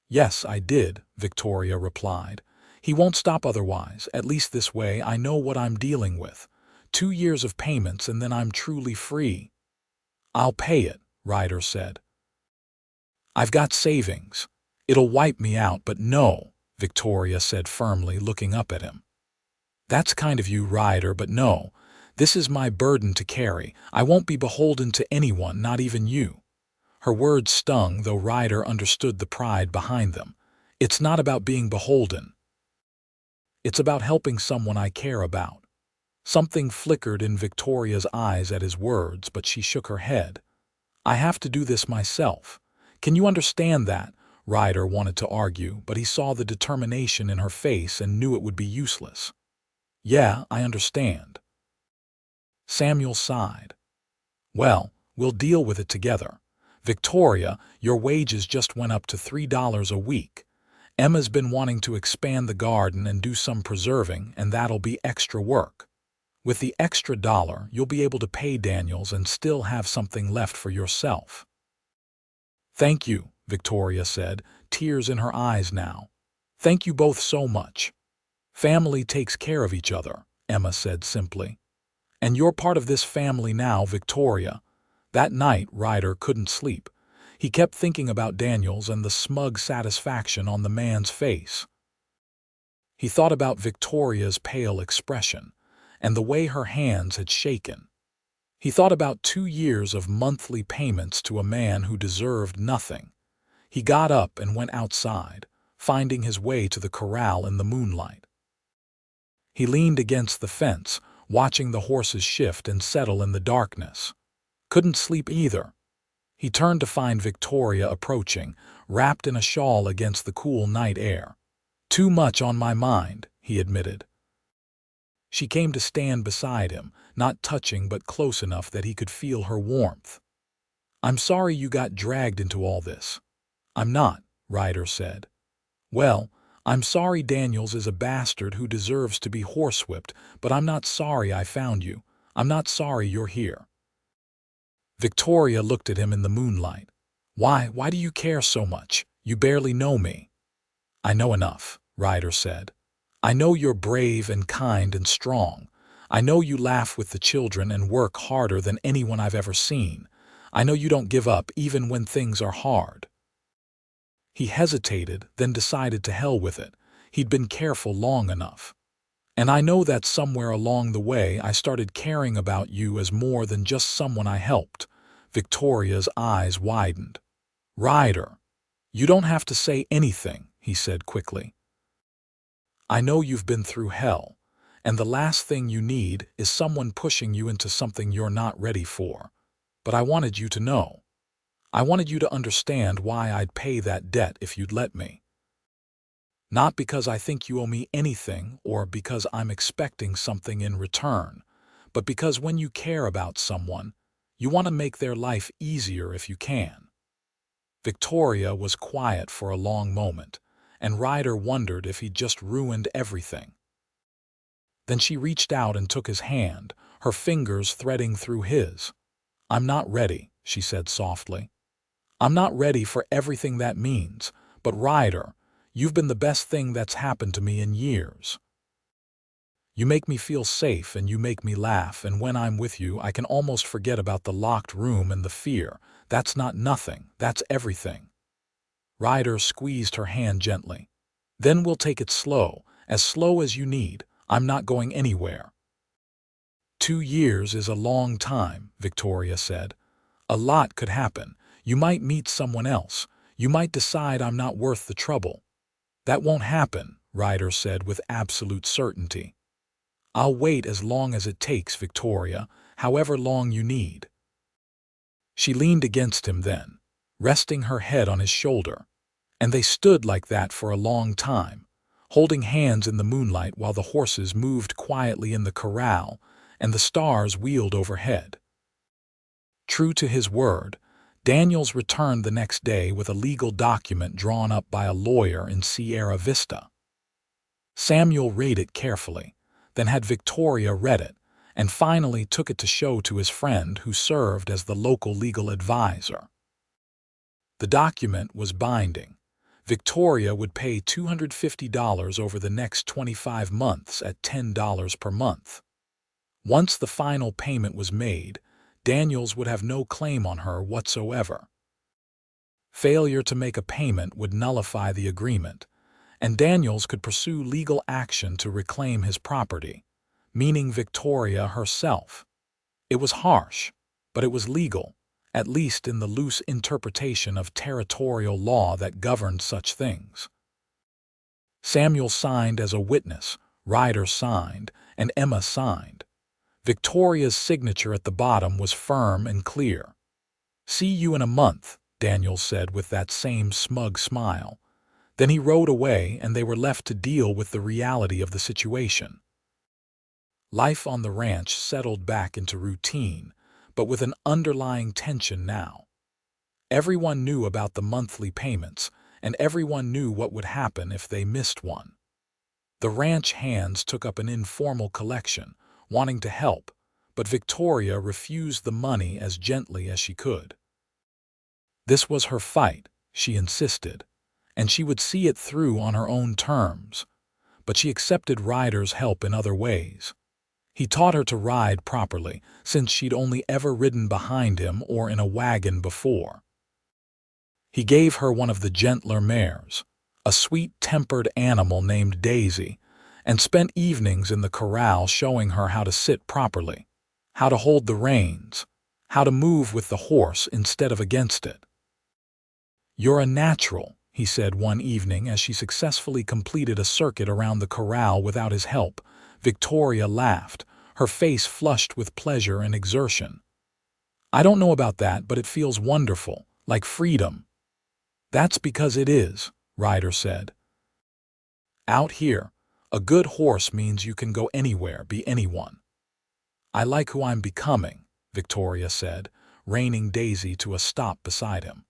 "Yes, I did," Victoria replied. "He won't stop otherwise. At least this way I know what I'm dealing with. 2 years of payments and then I'm truly free." "I'll pay it," Ryder said. "I've got savings. It'll wipe me out, but no," Victoria said firmly, looking up at him. "That's kind of you, Ryder, but no. This is my burden to carry. I won't be beholden to anyone, not even you." Her words stung, though Ryder understood the pride behind them. "It's not about being beholden. It's about helping someone I care about." Something flickered in Victoria's eyes at his words, but she shook her head. "I have to do this myself. Can you understand that?" Ryder wanted to argue, but he saw the determination in her face and knew it would be useless. "Yeah, I understand." Samuel sighed. "Well, we'll deal with it together. Victoria, your wages just went up to $3 a week. Emma's been wanting to expand the garden and do some preserving, and that'll be extra work. With the extra $1, you'll be able to pay Daniels and still have something left for yourself." "Thank you," Victoria said, tears in her eyes now. "Thank you both so much." "Family takes care of each other," Emma said simply. "And you're part of this family now, Victoria." That night, Ryder couldn't sleep. He kept thinking about Daniels and the smug satisfaction on the man's face. He thought about Victoria's pale expression and the way her hands had shaken. He thought about 2 years of monthly payments to a man who deserved nothing. He got up and went outside, finding his way to the corral in the moonlight. He leaned against the fence, watching the horses shift and settle in the darkness. Couldn't sleep either. He turned to find Victoria approaching, wrapped in a shawl against the cool night air. "Too much on my mind," he admitted. She came to stand beside him, not touching but close enough that he could feel her warmth. "I'm sorry you got dragged into all this." "I'm not," Ryder said. "Well, I'm sorry Daniels is a bastard who deserves to be horsewhipped, but I'm not sorry I found you. I'm not sorry you're here." Victoria looked at him in the moonlight. Why do you care so much? You barely know me." "I know enough," Ryder said. "I know you're brave and kind and strong. I know you laugh with the children and work harder than anyone I've ever seen. I know you don't give up even when things are hard." He hesitated, then decided to hell with it. He'd been careful long enough. "And I know that somewhere along the way I started caring about you as more than just someone I helped." Victoria's eyes widened. "Ryder, you don't have to say anything," he said quickly. "I know you've been through hell, and the last thing you need is someone pushing you into something you're not ready for. But I wanted you to know. I wanted you to understand why I'd pay that debt if you'd let me." Not because I think you owe me anything or because I'm expecting something in return, but because when you care about someone, you want to make their life easier if you can." Victoria was quiet for a long moment, and Ryder wondered if he'd just ruined everything. Then she reached out and took his hand, her fingers threading through his. "I'm not ready," she said softly. "I'm not ready for everything that means, but Ryder, you've been the best thing that's happened to me in years. You make me feel safe and you make me laugh, and when I'm with you I can almost forget about the locked room and the fear. That's not nothing, that's everything." Ryder squeezed her hand gently. "Then we'll take it slow as you need. I'm not going anywhere." 2 years is a long time," Victoria said. "A lot could happen. You might meet someone else. You might decide I'm not worth the trouble." "That won't happen," Ryder said with absolute certainty. "I'll wait as long as it takes, Victoria, however long you need." She leaned against him then, resting her head on his shoulder, and they stood like that for a long time, holding hands in the moonlight while the horses moved quietly in the corral and the stars wheeled overhead. True to his word, Daniels returned the next day with a legal document drawn up by a lawyer in Sierra Vista. Samuel read it carefully, then had Victoria read it, and finally took it to show to his friend who served as the local legal advisor. The document was binding. Victoria would pay $250 over the next 25 months at $10 per month. Once the final payment was made, Daniels would have no claim on her whatsoever. Failure to make a payment would nullify the agreement, and Daniels could pursue legal action to reclaim his property, meaning Victoria herself. It was harsh, but it was legal, at least in the loose interpretation of territorial law that governed such things. Samuel signed as a witness, Ryder signed, and Emma signed. Victoria's signature at the bottom was firm and clear. "See you in a month," Daniels said with that same smug smile. Then he rode away and they were left to deal with the reality of the situation. Life on the ranch settled back into routine, but with an underlying tension now. Everyone knew about the monthly payments, and everyone knew what would happen if they missed one. The ranch hands took up an informal collection, wanting to help, but Victoria refused the money as gently as she could. This was her fight, she insisted, and she would see it through on her own terms, but she accepted Ryder's help in other ways. He taught her to ride properly, since she'd only ever ridden behind him or in a wagon before. He gave her one of the gentler mares, a sweet-tempered animal named Daisy, and spent evenings in the corral showing her how to sit properly, how to hold the reins, how to move with the horse instead of against it. "You're a natural," he said one evening as she successfully completed a circuit around the corral without his help. Victoria laughed, her face flushed with pleasure and exertion. "I don't know about that, but it feels wonderful, like freedom." "That's because it is," Ryder said. "Out here, a good horse means you can go anywhere, be anyone." "I like who I'm becoming," Victoria said, reining Daisy to a stop beside him.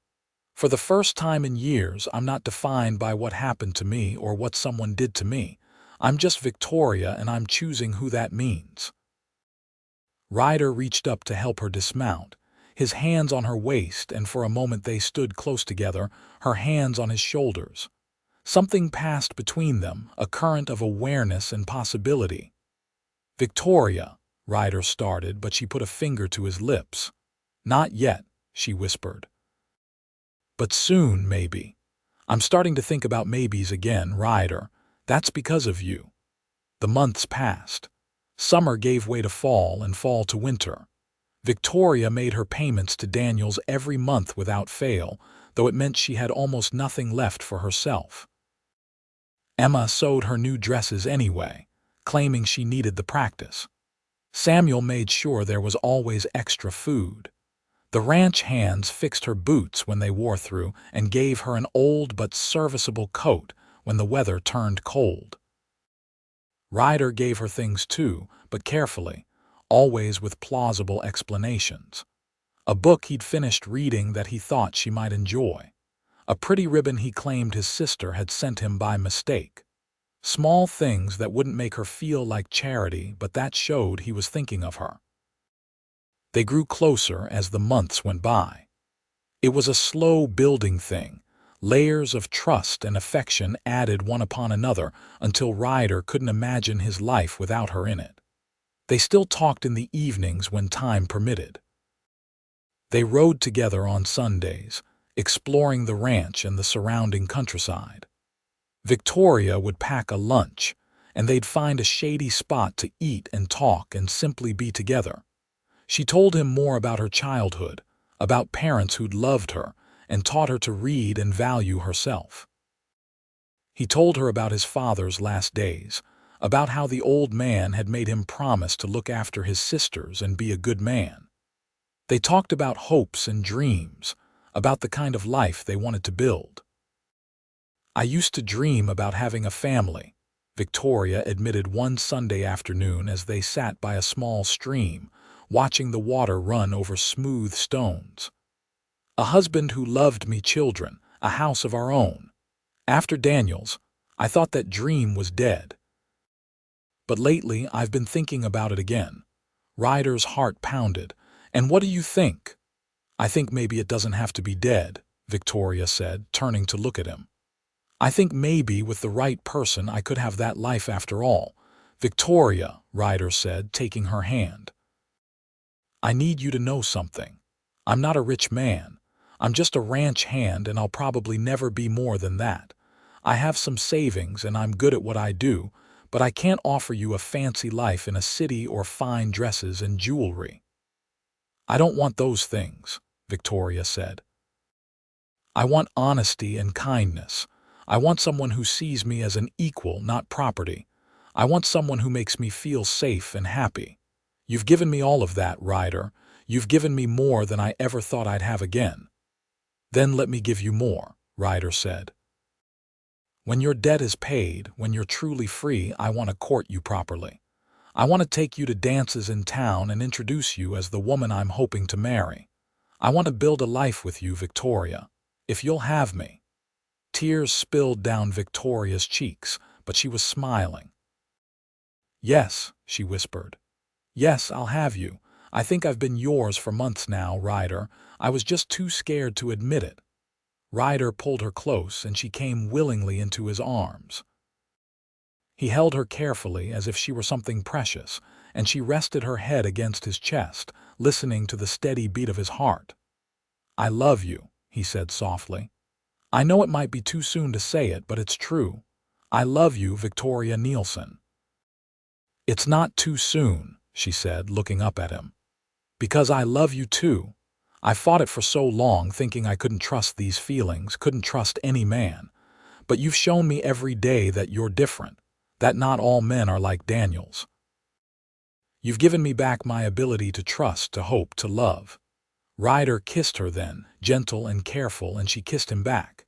"For the first time in years, I'm not defined by what happened to me or what someone did to me. I'm just Victoria, and I'm choosing who that means." Ryder reached up to help her dismount, his hands on her waist, and for a moment they stood close together, her hands on his shoulders. Something passed between them, a current of awareness and possibility. "Victoria," Ryder started, but she put a finger to his lips. "Not yet," she whispered. "But soon, maybe. I'm starting to think about maybes again, Ryder. That's because of you." The months passed. Summer gave way to fall and fall to winter. Victoria made her payments to Daniels every month without fail, though it meant she had almost nothing left for herself. Emma sewed her new dresses anyway, claiming she needed the practice. Samuel made sure there was always extra food. The ranch hands fixed her boots when they wore through and gave her an old but serviceable coat, when the weather turned cold. Ryder gave her things too, but carefully, always with plausible explanations. A book he'd finished reading that he thought she might enjoy. A pretty ribbon he claimed his sister had sent him by mistake. Small things that wouldn't make her feel like charity, but that showed he was thinking of her. They grew closer as the months went by. It was a slow building thing, layers of trust and affection added one upon another until Ryder couldn't imagine his life without her in it. They still talked in the evenings when time permitted. They rode together on Sundays, exploring the ranch and the surrounding countryside. Victoria would pack a lunch, and they'd find a shady spot to eat and talk and simply be together. She told him more about her childhood, about parents who'd loved her and taught her to read and value herself. He told her about his father's last days, about how the old man had made him promise to look after his sisters and be a good man. They talked about hopes and dreams, about the kind of life they wanted to build. "I used to dream about having a family," Victoria admitted one Sunday afternoon as they sat by a small stream, watching the water run over smooth stones. "A husband who loved me, children, a house of our own. After Daniels, I thought that dream was dead. But lately I've been thinking about it again." Ryder's heart pounded. "And what do you think?" "I think maybe it doesn't have to be dead," Victoria said, turning to look at him. "I think maybe with the right person I could have that life after all." "Victoria," Ryder said, taking her hand, "I need you to know something. I'm not a rich man. I'm just a ranch hand, and I'll probably never be more than that. I have some savings and I'm good at what I do, but I can't offer you a fancy life in a city or fine dresses and jewelry." "I don't want those things," Victoria said. "I want honesty and kindness. I want someone who sees me as an equal, not property. I want someone who makes me feel safe and happy. You've given me all of that, Ryder. You've given me more than I ever thought I'd have again." "Then let me give you more," Ryder said. "When your debt is paid, when you're truly free, I want to court you properly. I want to take you to dances in town and introduce you as the woman I'm hoping to marry. I want to build a life with you, Victoria, if you'll have me." Tears spilled down Victoria's cheeks, but she was smiling. "Yes," she whispered. "Yes, I'll have you. I think I've been yours for months now, Ryder. I was just too scared to admit it." Ryder pulled her close, and she came willingly into his arms. He held her carefully as if she were something precious, and she rested her head against his chest, listening to the steady beat of his heart. "I love you," he said softly. "I know it might be too soon to say it, but it's true. I love you, Victoria Nielson." "It's not too soon," she said, looking up at him. "Because I love you too. I fought it for so long, thinking I couldn't trust these feelings, couldn't trust any man. But you've shown me every day that you're different, that not all men are like Daniels. You've given me back my ability to trust, to hope, to love." Ryder kissed her then, gentle and careful, and she kissed him back.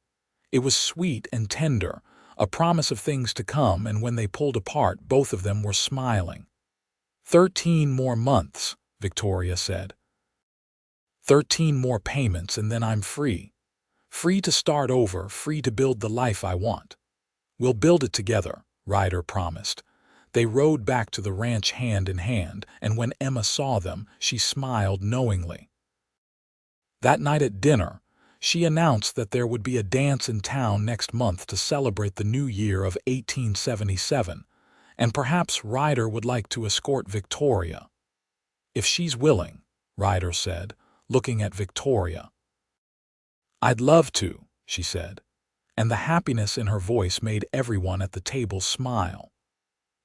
It was sweet and tender, a promise of things to come, and when they pulled apart, both of them were smiling. 13 more months," Victoria said. 13 more payments, and then I'm free. Free to start over, free to build the life I want." "We'll build it together," Ryder promised. They rode back to the ranch hand in hand, and when Emma saw them, she smiled knowingly. That night at dinner, she announced that there would be a dance in town next month to celebrate the new year of 1877, and perhaps Ryder would like to escort Victoria. "If she's willing," Ryder said, looking at Victoria. "I'd love to," she said, and the happiness in her voice made everyone at the table smile.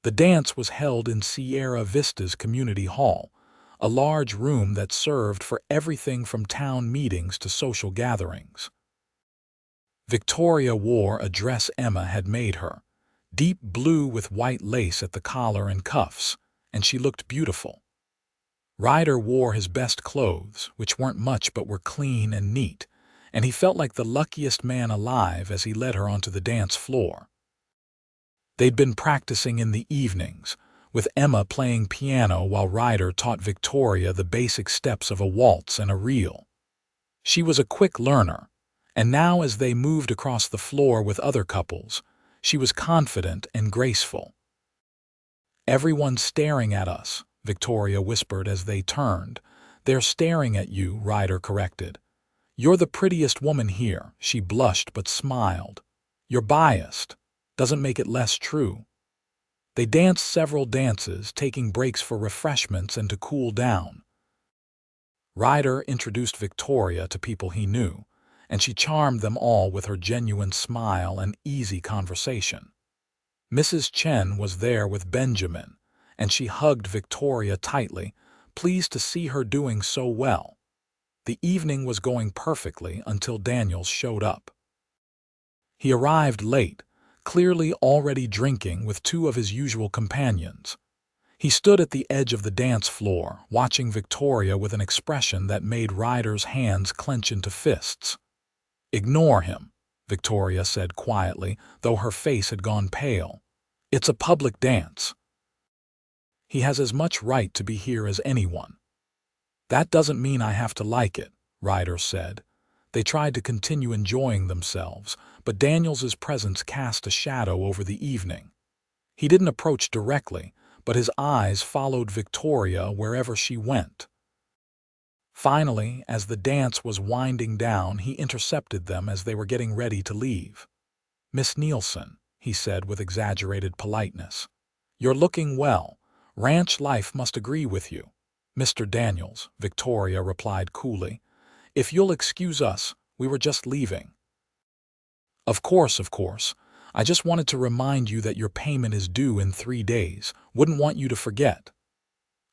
The dance was held in Sierra Vista's community hall, a large room that served for everything from town meetings to social gatherings. Victoria wore a dress Emma had made her, deep blue with white lace at the collar and cuffs, and she looked beautiful. Ryder wore his best clothes, which weren't much but were clean and neat, and he felt like the luckiest man alive as he led her onto the dance floor. They'd been practicing in the evenings, with Emma playing piano while Ryder taught Victoria the basic steps of a waltz and a reel. She was a quick learner, and now as they moved across the floor with other couples, she was confident and graceful. "Everyone's staring at us," Victoria whispered as they turned. "They're staring at you," Ryder corrected. "You're the prettiest woman here." She blushed but smiled. "You're biased. Doesn't make it less true." They danced several dances, taking breaks for refreshments and to cool down. Ryder introduced Victoria to people he knew, and she charmed them all with her genuine smile and easy conversation. Mrs. Chen was there with Benjamin, and she hugged Victoria tightly, pleased to see her doing so well. The evening was going perfectly until Daniels showed up. He arrived late, clearly already drinking with two of his usual companions. He stood at the edge of the dance floor, watching Victoria with an expression that made Ryder's hands clench into fists. "Ignore him," Victoria said quietly, though her face had gone pale. "It's a public dance. He has as much right to be here as anyone." "That doesn't mean I have to like it," Ryder said. They tried to continue enjoying themselves, but Daniels's presence cast a shadow over the evening. He didn't approach directly, but his eyes followed Victoria wherever she went. Finally, as the dance was winding down, he intercepted them as they were getting ready to leave. "Miss Nielson," he said with exaggerated politeness, "you're looking well. Ranch life must agree with you." "Mr. Daniels," Victoria replied coolly, "if you'll excuse us, we were just leaving." Of course. I just wanted to remind you that your payment is due in 3 days. Wouldn't want you to forget."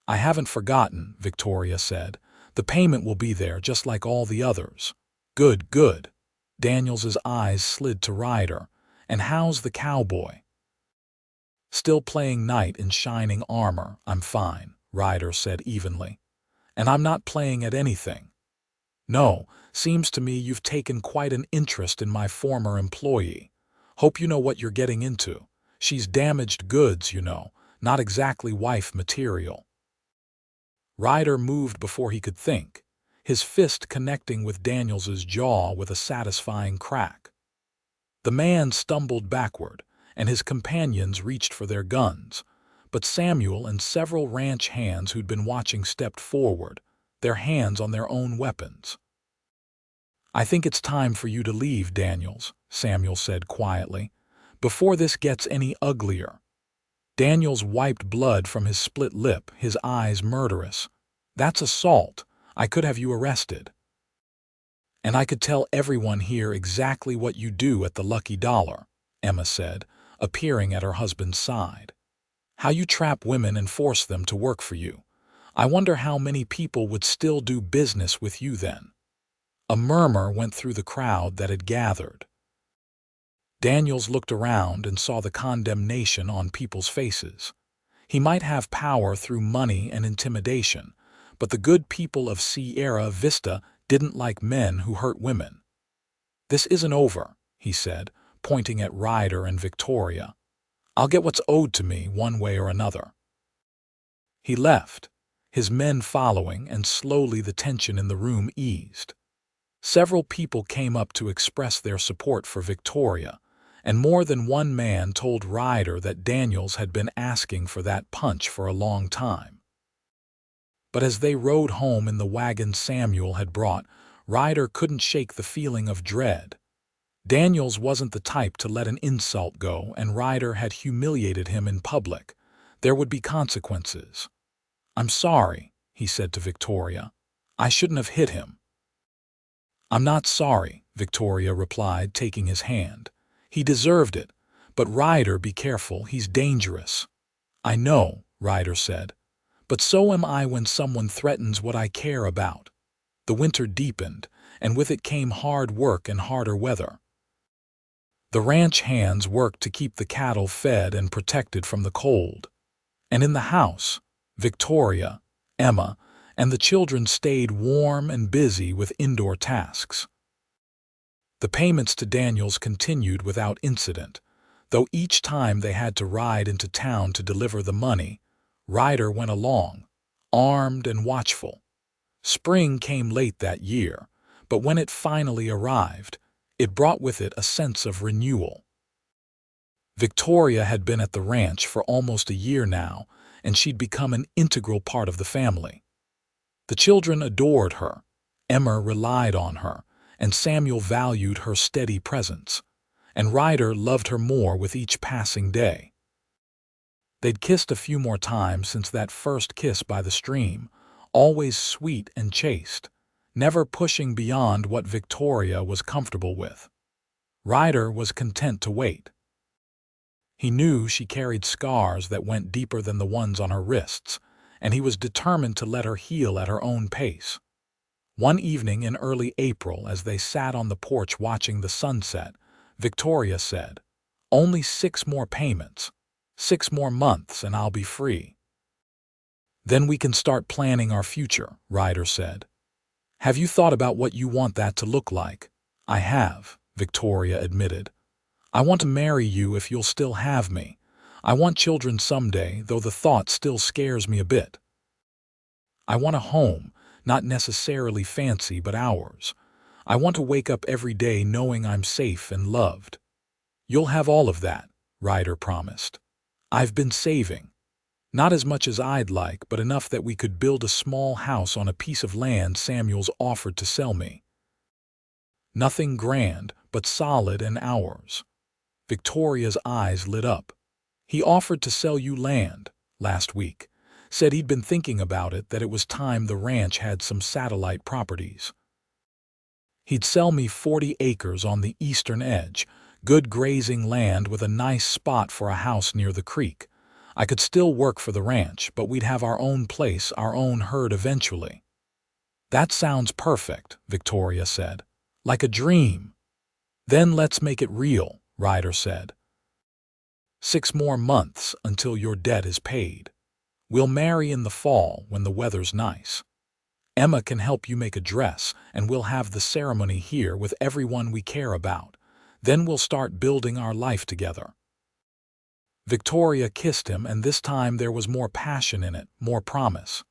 "I haven't forgotten," Victoria said. "The payment will be there just like all the others." Good. Daniels's eyes slid to Ryder. "And how's the cowboy?" "Still playing knight in shining armor." "I'm fine," Ryder said evenly. "And I'm not playing at anything." "No, seems to me you've taken quite an interest in my former employee. Hope you know what you're getting into. She's damaged goods, you know, not exactly wife material." Ryder moved before he could think, his fist connecting with Daniels's jaw with a satisfying crack. The man stumbled backward, and his companions reached for their guns, but Samuel and several ranch hands who'd been watching stepped forward, their hands on their own weapons. "I think it's time for you to leave, Daniels," Samuel said quietly, "before this gets any uglier." Daniels wiped blood from his split lip, his eyes murderous. "That's assault. I could have you arrested. And I could tell everyone here exactly what you do at the Lucky Dollar," Emma said, appearing at her husband's side. "How you trap women and force them to work for you. I wonder how many people would still do business with you then." A murmur went through the crowd that had gathered. Daniels looked around and saw the condemnation on people's faces. He might have power through money and intimidation, but the good people of Sierra Vista didn't like men who hurt women. "This isn't over," he said, pointing at Ryder and Victoria. "I'll get what's owed to me one way or another." He left, his men following, and slowly the tension in the room eased. Several people came up to express their support for Victoria, and more than one man told Ryder that Daniels had been asking for that punch for a long time. But as they rode home in the wagon Samuel had brought, Ryder couldn't shake the feeling of dread. Daniels wasn't the type to let an insult go, and Ryder had humiliated him in public. There would be consequences. "I'm sorry," he said to Victoria. "I shouldn't have hit him." "I'm not sorry," Victoria replied, taking his hand. "He deserved it. But Ryder, be careful, he's dangerous." "I know," Ryder said. "But so am I when someone threatens what I care about." The winter deepened, and with it came hard work and harder weather. The ranch hands worked to keep the cattle fed and protected from the cold. And in the house, Victoria, Emma, and the children stayed warm and busy with indoor tasks. The payments to Daniels continued without incident. Though each time they had to ride into town to deliver the money, Ryder went along, armed and watchful. Spring came late that year, but when it finally arrived, it brought with it a sense of renewal. Victoria had been at the ranch for almost a year now, and she'd become an integral part of the family. The children adored her, Emma relied on her, and Samuel valued her steady presence, and Ryder loved her more with each passing day. They'd kissed a few more times since that first kiss by the stream, always sweet and chaste, never pushing beyond what Victoria was comfortable with. Ryder was content to wait. He knew she carried scars that went deeper than the ones on her wrists, and he was determined to let her heal at her own pace. One evening in early April, as they sat on the porch watching the sunset, Victoria said, "Only 6 more payments, 6 more months, and I'll be free." "Then we can start planning our future," Ryder said. "Have you thought about what you want that to look like?" "I have," Victoria admitted. "I want to marry you if you'll still have me. I want children someday, though the thought still scares me a bit. I want a home, not necessarily fancy, but ours. I want to wake up every day knowing I'm safe and loved." "You'll have all of that," Ryder promised. "I've been saving. Not as much as I'd like, but enough that we could build a small house on a piece of land Samuel's offered to sell me. Nothing grand, but solid and ours." Victoria's eyes lit up. "He offered to sell you land last week. Said he'd been thinking about it, that it was time the ranch had some satellite properties. He'd sell me 40 acres on the eastern edge, good grazing land with a nice spot for a house near the creek. I could still work for the ranch, but we'd have our own place, our own herd eventually." "That sounds perfect," Victoria said. "Like a dream." "Then let's make it real," Ryder said. 6 more months until your debt is paid. We'll marry in the fall when the weather's nice. Emma can help you make a dress, and we'll have the ceremony here with everyone we care about. Then we'll start building our life together." Victoria kissed him, and this time there was more passion in it, more promise.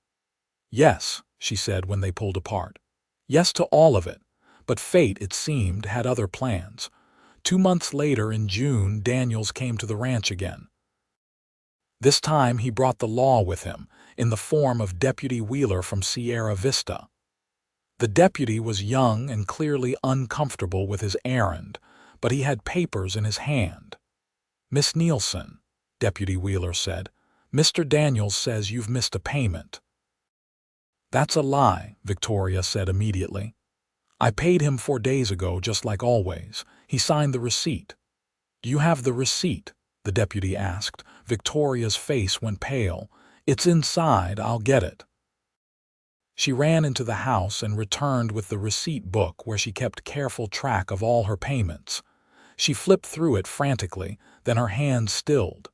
"Yes," she said when they pulled apart. "Yes to all of it." But fate, it seemed, had other plans. 2 months later, in June, Daniels came to the ranch again. This time he brought the law with him, in the form of Deputy Wheeler from Sierra Vista. The deputy was young and clearly uncomfortable with his errand, but he had papers in his hand. "Miss Nielson," Deputy Wheeler said, "Mr. Daniels says you've missed a payment." "That's a lie," Victoria said immediately. "I paid him 4 days ago, just like always. He signed the receipt." "Do you have the receipt?" the deputy asked. Victoria's face went pale. "It's inside, I'll get it." She ran into the house and returned with the receipt book where she kept careful track of all her payments. She flipped through it frantically, then her hands stilled.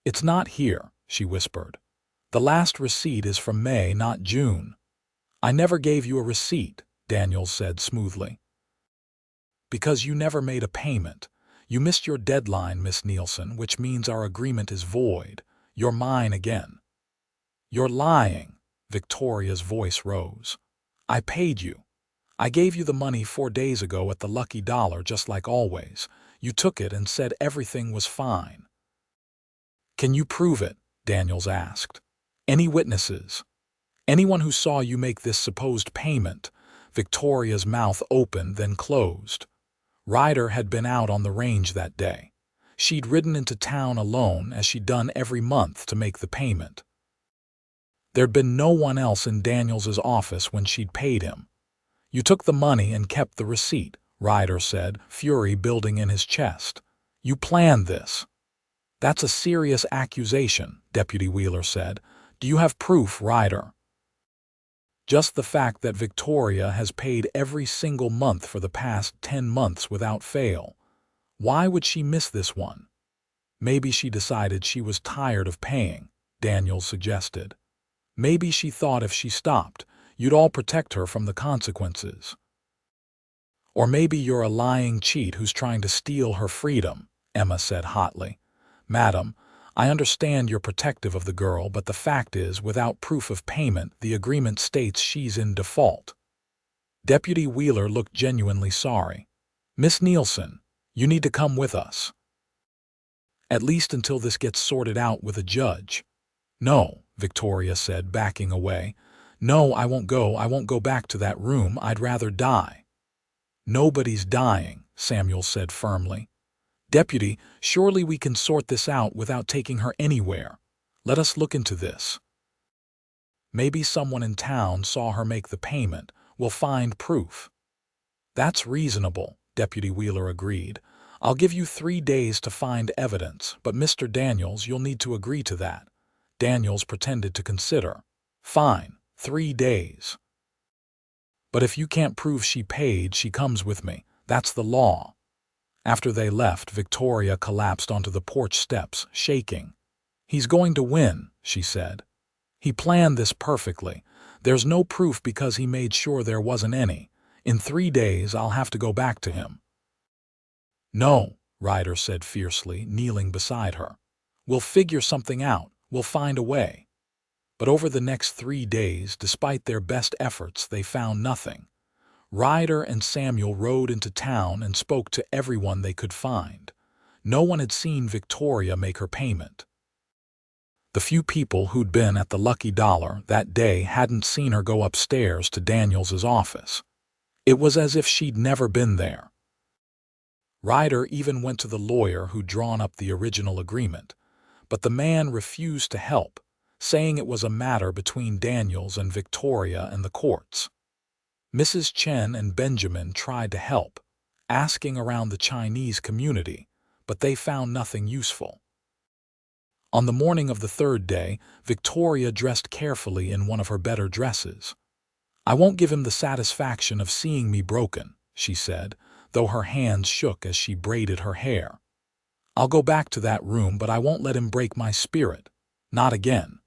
"It's not here," she whispered. "The last receipt is from May, not June." "I never gave you a receipt," Daniels said smoothly. "Because you never made a payment. You missed your deadline, Miss Nielson, which means our agreement is void. You're mine again." "You're lying." Victoria's voice rose. "I paid you. I gave you the money 4 days ago at the Lucky Dollar, just like always. You took it and said everything was fine." "Can you prove it?" Daniels asked. "Any witnesses? Anyone who saw you make this supposed payment?" Victoria's mouth opened, then closed. Ryder had been out on the range that day. She'd ridden into town alone, as she'd done every month, to make the payment. There'd been no one else in Daniels's office when she'd paid him. "You took the money and kept the receipt," Ryder said, fury building in his chest. "You planned this." "That's a serious accusation," Deputy Wheeler said. "Do you have proof, Ryder?" "Just the fact that Victoria has paid every single month for the past 10 months without fail. Why would she miss this one?" "Maybe she decided she was tired of paying," Daniels suggested. "Maybe she thought if she stopped, you'd all protect her from the consequences. Or maybe you're a lying cheat who's trying to steal her freedom," Emma said hotly. "Madam, I understand you're protective of the girl, but the fact is, without proof of payment, the agreement states she's in default." Deputy Wheeler looked genuinely sorry. "Miss Nielson, you need to come with us. At least until this gets sorted out with a judge." "No," Victoria said, backing away. "No, I won't go. I won't go back to that room. I'd rather die." "Nobody's dying," Samuel said firmly. "Deputy, surely we can sort this out without taking her anywhere. Let us look into this. Maybe someone in town saw her make the payment. We'll find proof." "That's reasonable," Deputy Wheeler agreed. "I'll give you 3 days to find evidence, but Mr. Daniels, you'll need to agree to that." Daniels pretended to consider. "Fine, 3 days. But if you can't prove she paid, she comes with me. That's the law." After they left, Victoria collapsed onto the porch steps, shaking. "He's going to win," she said. "He planned this perfectly. There's no proof because he made sure there wasn't any. In 3 days, I'll have to go back to him." "No," Ryder said fiercely, kneeling beside her. "We'll figure something out. We'll find a way." But over the next 3 days, despite their best efforts, they found nothing. Ryder and Samuel rode into town and spoke to everyone they could find. No one had seen Victoria make her payment. The few people who'd been at the Lucky Dollar that day hadn't seen her go upstairs to Daniels's office. It was as if she'd never been there. Ryder even went to the lawyer who'd drawn up the original agreement, but the man refused to help, saying it was a matter between Daniels and Victoria and the courts. Mrs. Chen and Benjamin tried to help, asking around the Chinese community, but they found nothing useful. On the morning of the 3rd day, Victoria dressed carefully in one of her better dresses. "I won't give him the satisfaction of seeing me broken," she said, though her hands shook as she braided her hair. "I'll go back to that room, but I won't let him break my spirit. Not again."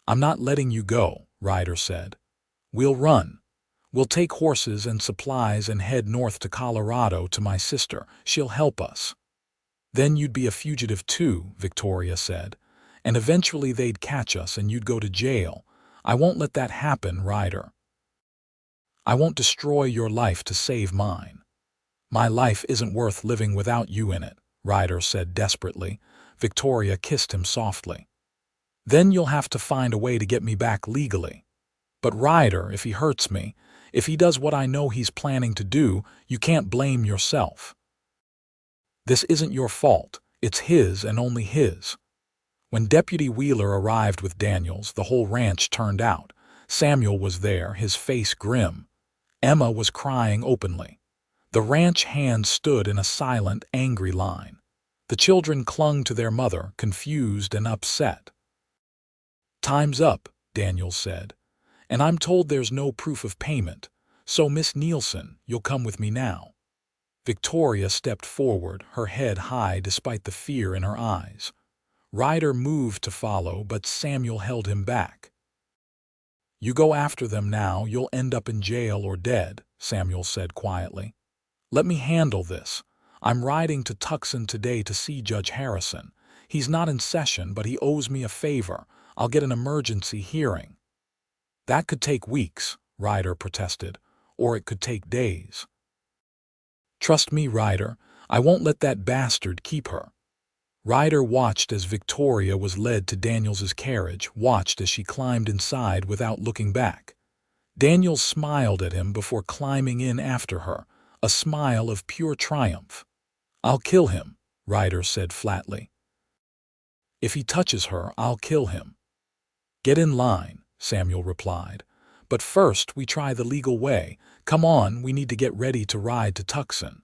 "I'm not letting you go," Ryder said. "We'll run. We'll take horses and supplies and head north to Colorado to my sister. She'll help us." "Then you'd be a fugitive too," Victoria said. "And eventually they'd catch us and you'd go to jail. I won't let that happen, Ryder. I won't destroy your life to save mine." "My life isn't worth living without you in it," Ryder said desperately. Victoria kissed him softly. "Then you'll have to find a way to get me back legally. But Ryder, if he hurts me, if he does what I know he's planning to do, you can't blame yourself. This isn't your fault. It's his and only his." When Deputy Wheeler arrived with Daniels, the whole ranch turned out. Samuel was there, his face grim. Emma was crying openly. The ranch hands stood in a silent, angry line. The children clung to their mother, confused and upset. "Time's up," Daniels said. "And I'm told there's no proof of payment. So, Miss Nielson, you'll come with me now." Victoria stepped forward, her head high despite the fear in her eyes. Ryder moved to follow, but Samuel held him back. "You go after them now, you'll end up in jail or dead," Samuel said quietly. "Let me handle this. I'm riding to Tucson today to see Judge Harrison. He's not in session, but he owes me a favor. I'll get an emergency hearing." "That could take weeks," Ryder protested, "or it could take days." "Trust me, Ryder. I won't let that bastard keep her." Ryder watched as Victoria was led to Daniels's carriage, watched as she climbed inside without looking back. Daniels smiled at him before climbing in after her, a smile of pure triumph. "I'll kill him," Ryder said flatly. "If he touches her, I'll kill him." "Get in line," Samuel replied. "But first we try the legal way. Come on, we need to get ready to ride to Tucson."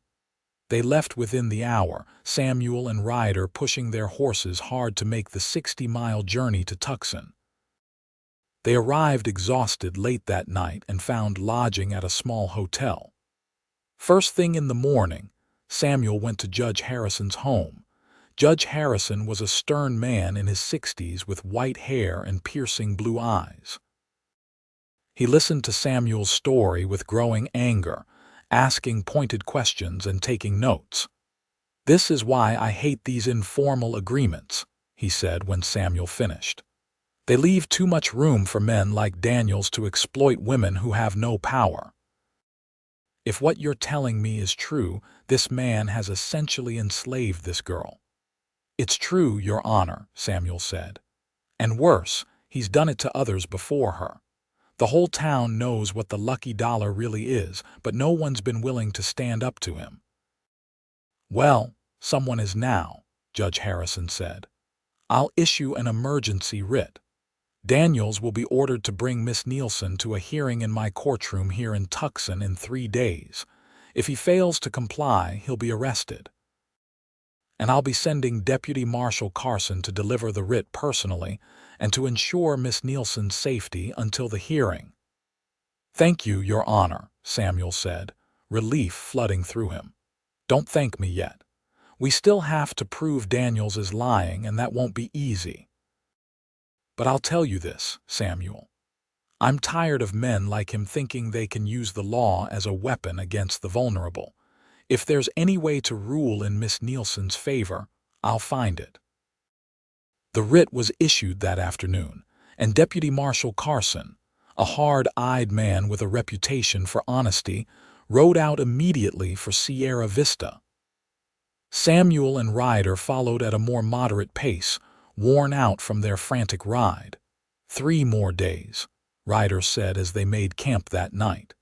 They left within the hour, Samuel and Ryder pushing their horses hard to make the 60-mile journey to Tucson. They arrived exhausted late that night and found lodging at a small hotel. First thing in the morning, Samuel went to Judge Harrison's home. Judge Harrison was a stern man in his 60s with white hair and piercing blue eyes. He listened to Samuel's story with growing anger, asking pointed questions and taking notes. "This is why I hate these informal agreements," he said when Samuel finished. "They leave too much room for men like Daniels to exploit women who have no power. If what you're telling me is true, this man has essentially enslaved this girl." "It's true, Your Honor," Samuel said. "And worse, he's done it to others before her. The whole town knows what the lucky dollar really is, but no one's been willing to stand up to him." "Well, someone is now," Judge Harrison said. "I'll issue an emergency writ. Daniels will be ordered to bring Miss Nielson to a hearing in my courtroom here in Tucson in 3 days. If he fails to comply, he'll be arrested. And I'll be sending Deputy Marshal Carson to deliver the writ personally and to ensure Miss Nielson's safety until the hearing." "Thank you, Your Honor," Samuel said, relief flooding through him. "Don't thank me yet. We still have to prove Daniels is lying, and that won't be easy. But I'll tell you this, Samuel. I'm tired of men like him thinking they can use the law as a weapon against the vulnerable. If there's any way to rule in Miss Nielson's favor, I'll find it." The writ was issued that afternoon, and Deputy Marshal Carson, a hard-eyed man with a reputation for honesty, rode out immediately for Sierra Vista. Samuel and Ryder followed at a more moderate pace, worn out from their frantic ride. 3 more days, Ryder said as they made camp that night.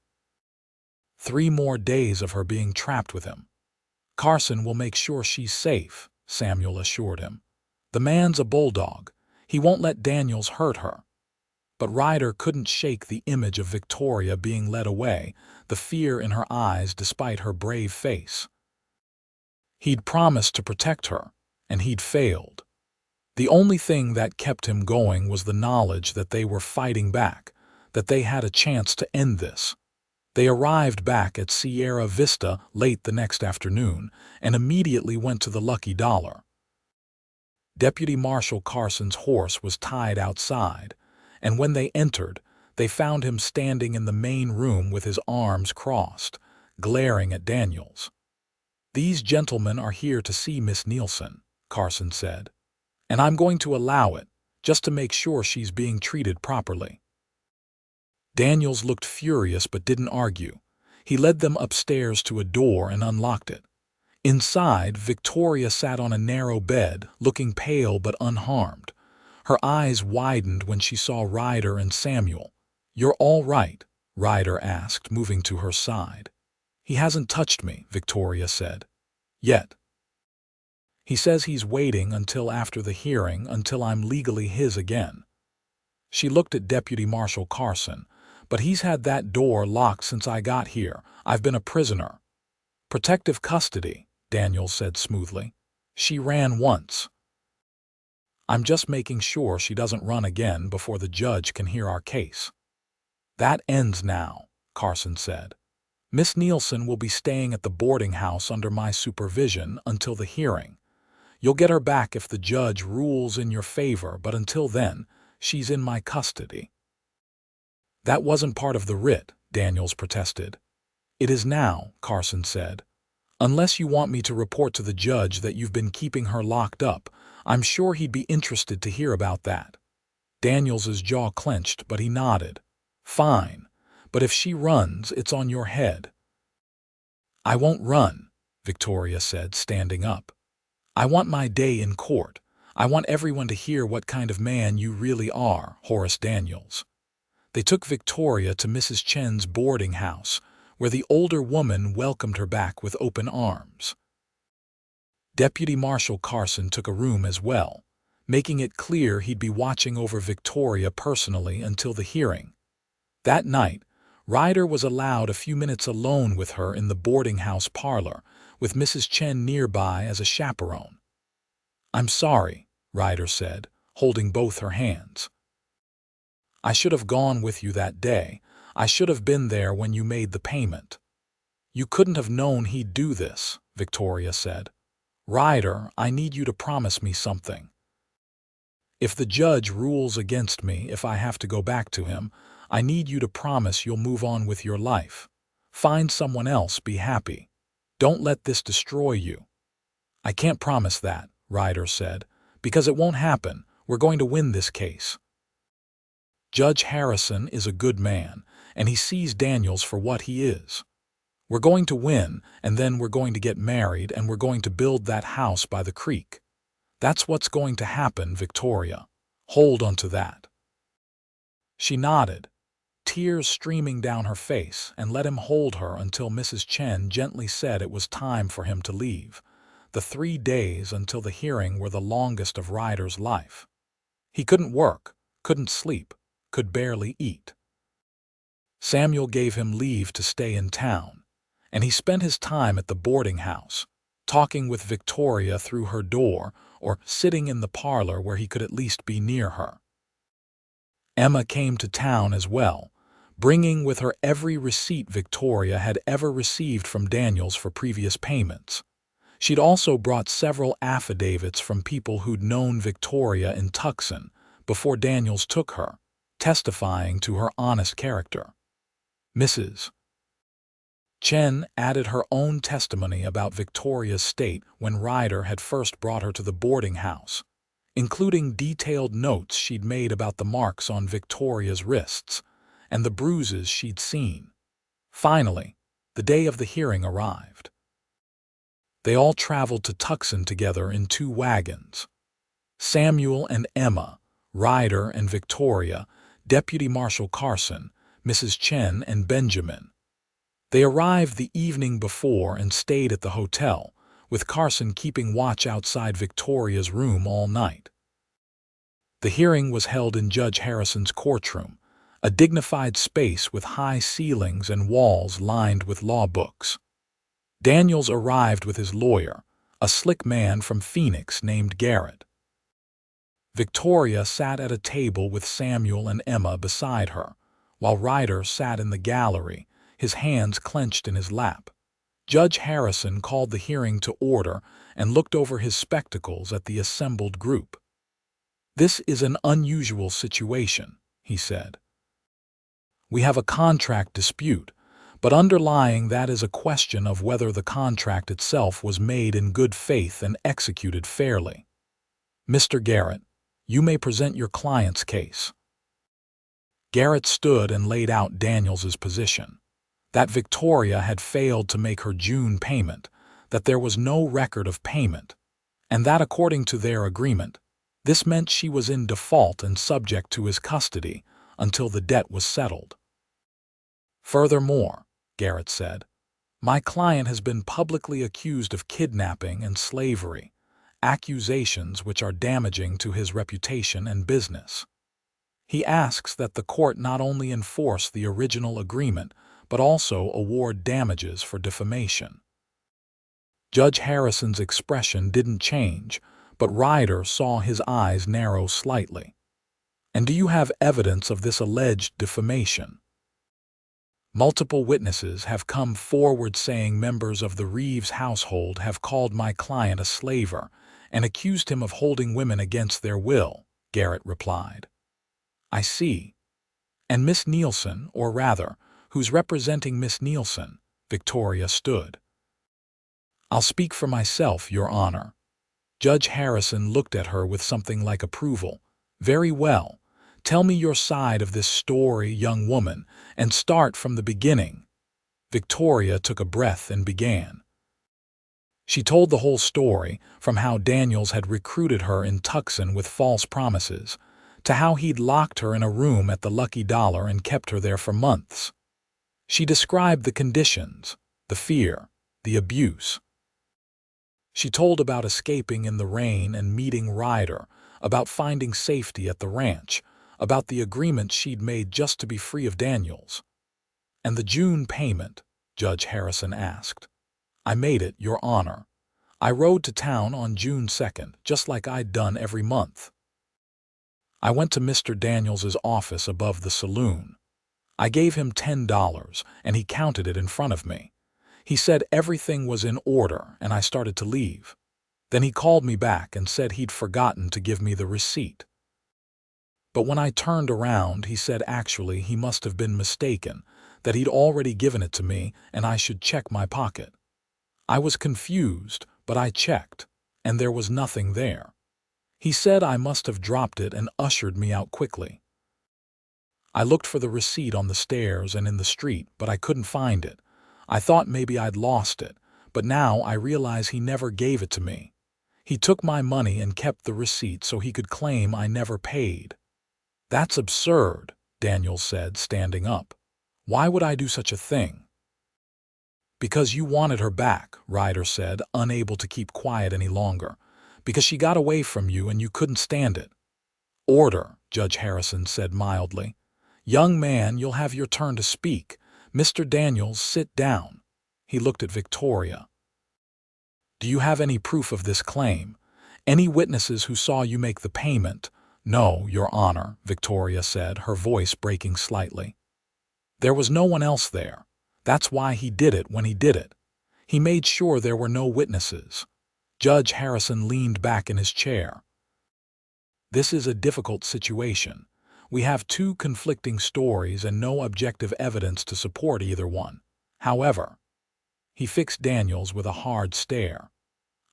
3 more days of her being trapped with him. "Carson will make sure she's safe," Samuel assured him. "The man's a bulldog. He won't let Daniels hurt her." But Ryder couldn't shake the image of Victoria being led away, the fear in her eyes despite her brave face. He'd promised to protect her, and he'd failed. The only thing that kept him going was the knowledge that they were fighting back, that they had a chance to end this. They arrived back at Sierra Vista late the next afternoon and immediately went to the Lucky Dollar. Deputy Marshal Carson's horse was tied outside, and when they entered, they found him standing in the main room with his arms crossed, glaring at Daniels. "These gentlemen are here to see Miss Nielson," Carson said. "And I'm going to allow it, just to make sure she's being treated properly." Daniels looked furious but didn't argue. He led them upstairs to a door and unlocked it. Inside, Victoria sat on a narrow bed, looking pale but unharmed. Her eyes widened when she saw Ryder and Samuel. "You're all right?" Ryder asked, moving to her side. "He hasn't touched me," Victoria said. "Yet. He says he's waiting until after the hearing, until I'm legally his again." She looked at Deputy Marshal Carson. "But he's had that door locked since I got here. I've been a prisoner." "Protective custody," Daniels said smoothly. "She ran once. I'm just making sure she doesn't run again before the judge can hear our case." "That ends now," Carson said. "Miss Nielson will be staying at the boarding house under my supervision until the hearing. You'll get her back if the judge rules in your favor, but until then, she's in my custody." "That wasn't part of the writ," Daniels protested. "It is now," Carson said. "Unless you want me to report to the judge that you've been keeping her locked up, I'm sure he'd be interested to hear about that." Daniels's jaw clenched, but he nodded. "Fine, but if she runs, it's on your head." "I won't run," Victoria said, standing up. "I want my day in court. I want everyone to hear what kind of man you really are, Horace Daniels." They took Victoria to Mrs. Chen's boarding house, where the older woman welcomed her back with open arms. Deputy Marshal Carson took a room as well, making it clear he'd be watching over Victoria personally until the hearing. That night, Ryder was allowed a few minutes alone with her in the boarding house parlor, with Mrs. Chen nearby as a chaperone. "I'm sorry," Ryder said, holding both her hands. "I should have gone with you that day. I should have been there when you made the payment." "You couldn't have known he'd do this," Victoria said. "Ryder, I need you to promise me something. If the judge rules against me, if I have to go back to him, I need you to promise you'll move on with your life. Find someone else, be happy. Don't let this destroy you." I can't promise that, Ryder said, because it won't happen. We're going to win this case. Judge Harrison is a good man, and he sees Daniels for what he is. We're going to win, and then we're going to get married, and we're going to build that house by the creek. That's what's going to happen, Victoria. Hold on to that. She nodded, tears streaming down her face, and let him hold her until Mrs. Chen gently said it was time for him to leave. The 3 days until the hearing were the longest of Ryder's life. He couldn't work, couldn't sleep, could barely eat. Samuel gave him leave to stay in town, and he spent his time at the boarding house, talking with Victoria through her door or sitting in the parlor where he could at least be near her. Emma came to town as well, bringing with her every receipt Victoria had ever received from Daniels for previous payments. She'd also brought several affidavits from people who'd known Victoria in Tucson before Daniels took her, testifying to her honest character. Mrs. Chen added her own testimony about Victoria's state when Ryder had first brought her to the boarding house, including detailed notes she'd made about the marks on Victoria's wrists and the bruises she'd seen. Finally, the day of the hearing arrived. They all traveled to Tucson together in 2 wagons. Samuel and Emma, Ryder and Victoria, Deputy Marshal Carson, Mrs. Chen, and Benjamin. They arrived the evening before and stayed at the hotel, with Carson keeping watch outside Victoria's room all night. The hearing was held in Judge Harrison's courtroom, a dignified space with high ceilings and walls lined with law books. Daniels arrived with his lawyer, a slick man from Phoenix named Garrett. Victoria sat at a table with Samuel and Emma beside her, while Ryder sat in the gallery, his hands clenched in his lap. Judge Harrison called the hearing to order and looked over his spectacles at the assembled group. "This is an unusual situation," he said. "We have a contract dispute, but underlying that is a question of whether the contract itself was made in good faith and executed fairly. Mr. Garrett, you may present your client's case." Garrett stood and laid out Daniels's position. That Victoria had failed to make her June payment, that there was no record of payment, and that according to their agreement, this meant she was in default and subject to his custody until the debt was settled. "Furthermore," Garrett said, "my client has been publicly accused of kidnapping and slavery, accusations which are damaging to his reputation and business. He asks that the court not only enforce the original agreement, but also award damages for defamation." Judge Harrison's expression didn't change, but Ryder saw his eyes narrow slightly. "And do you have evidence of this alleged defamation?" "Multiple witnesses have come forward saying members of the Reeves household have called my client a slaver and accused him of holding women against their will," Garrett replied. "I see. And Miss Nielson, or rather, who's representing Miss Nielson?" Victoria stood. "I'll speak for myself, Your Honor." Judge Harrison looked at her with something like approval. "Very well. Tell me your side of this story, young woman, and start from the beginning." Victoria took a breath and began. She told the whole story, from how Daniels had recruited her in Tucson with false promises, to how he'd locked her in a room at the Lucky Dollar and kept her there for months. She described the conditions, the fear, the abuse. She told about escaping in the rain and meeting Ryder, about finding safety at the ranch, about the agreement she'd made just to be free of Daniels. "And the June payment?" Judge Harrison asked. "I made it, Your Honor. I rode to town on June 2nd, just like I'd done every month. I went to Mr. Daniels's office above the saloon. I gave him $10, and he counted it in front of me. He said everything was in order, and I started to leave. Then he called me back and said he'd forgotten to give me the receipt. But when I turned around, he said actually he must have been mistaken, that he'd already given it to me and I should check my pocket. I was confused, but I checked. and there was nothing there. He said I must have dropped it and ushered me out quickly. I looked for the receipt on the stairs and in the street, but I couldn't find it. I thought maybe I'd lost it, but now I realize he never gave it to me. He took my money and kept the receipt so he could claim I never paid. That's absurd, Daniels said, standing up. Why would I do such a thing? Because you wanted her back, Ryder said, unable to keep quiet any longer. Because she got away from you and you couldn't stand it. Order, Judge Harrison said mildly. Young man, you'll have your turn to speak. Mr. Daniels, sit down. He looked at Victoria. Do you have any proof of this claim? Any witnesses who saw you make the payment? No, Your Honor, Victoria said, her voice breaking slightly. There was no one else there. That's why he did it when he did it. He made sure there were no witnesses. Judge Harrison leaned back in his chair. This is a difficult situation. We have two conflicting stories and no objective evidence to support either one. However, he fixed Daniels with a hard stare.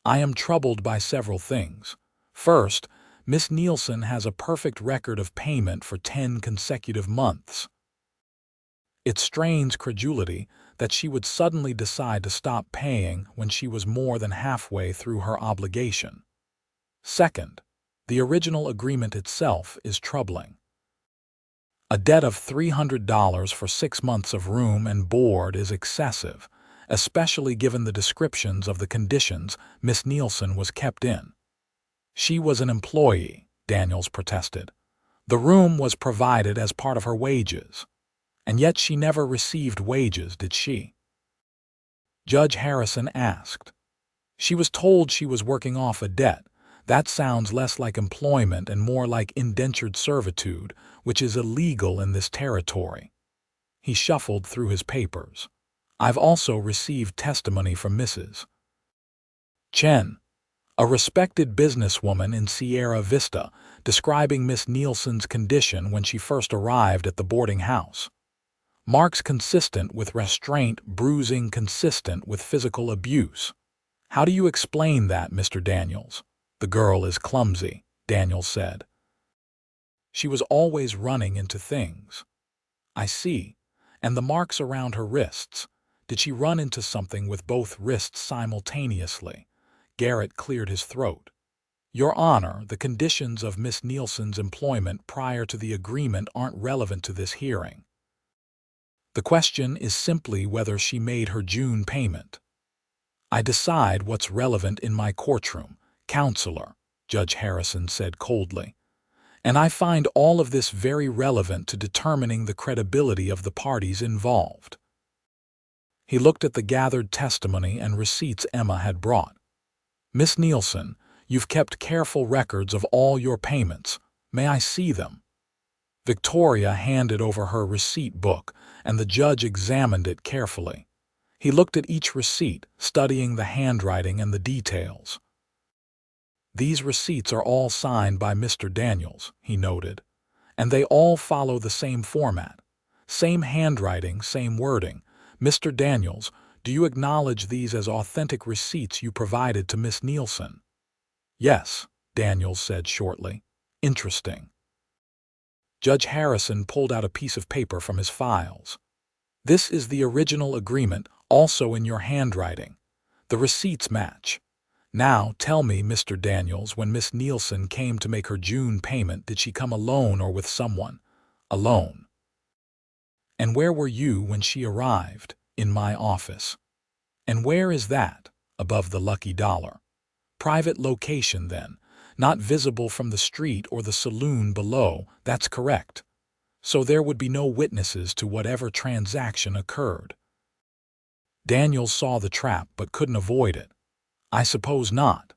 I am troubled by several things. First, Miss Nielson has a perfect record of payment for 10 consecutive months. It strains credulity that she would suddenly decide to stop paying when she was more than halfway through her obligation. Second, the original agreement itself is troubling. A debt of $300 for 6 months of room and board is excessive, especially given the descriptions of the conditions Miss Nielson was kept in. She was an employee, Daniels protested. The room was provided as part of her wages. And yet she never received wages, did she? Judge Harrison asked. She was told she was working off a debt. That sounds less like employment and more like indentured servitude, which is illegal in this territory. He shuffled through his papers. I've also received testimony from Mrs. Chen, a respected businesswoman in Sierra Vista, describing Miss Nielson's condition when she first arrived at the boarding house. Marks consistent with restraint, bruising consistent with physical abuse. How do you explain that, Mr. Daniels? The girl is clumsy, Daniels said. She was always running into things. I see. And the marks around her wrists. Did she run into something with both wrists simultaneously? Garrett cleared his throat. Your Honor, the conditions of Miss Nielson's employment prior to the agreement aren't relevant to this hearing. The question is simply whether she made her June payment. I decide what's relevant in my courtroom, Counselor, Judge Harrison said coldly. And I find all of this very relevant to determining the credibility of the parties involved. He looked at the gathered testimony and receipts Emma had brought. Miss Nielson, you've kept careful records of all your payments. May I see them? Victoria handed over her receipt book, and the judge examined it carefully. He looked at each receipt, studying the handwriting and the details. These receipts are all signed by Mr. Daniels, he noted, and they all follow the same format. Same handwriting, same wording. Mr. Daniels, do you acknowledge these as authentic receipts you provided to Miss Nielson? Yes, Daniels said shortly. Interesting. Judge Harrison pulled out a piece of paper from his files. This is the original agreement, also in your handwriting. The receipts match. Now tell me, Mr. Daniels, when Miss Nielson came to make her June payment, did she come alone or with someone? Alone. And where were you when she arrived? In my office. And where is that? Above the lucky dollar. Private location, then. Not visible from the street or the saloon below. That's correct. So there would be no witnesses to whatever transaction occurred. Daniels saw the trap but couldn't avoid it. I suppose not.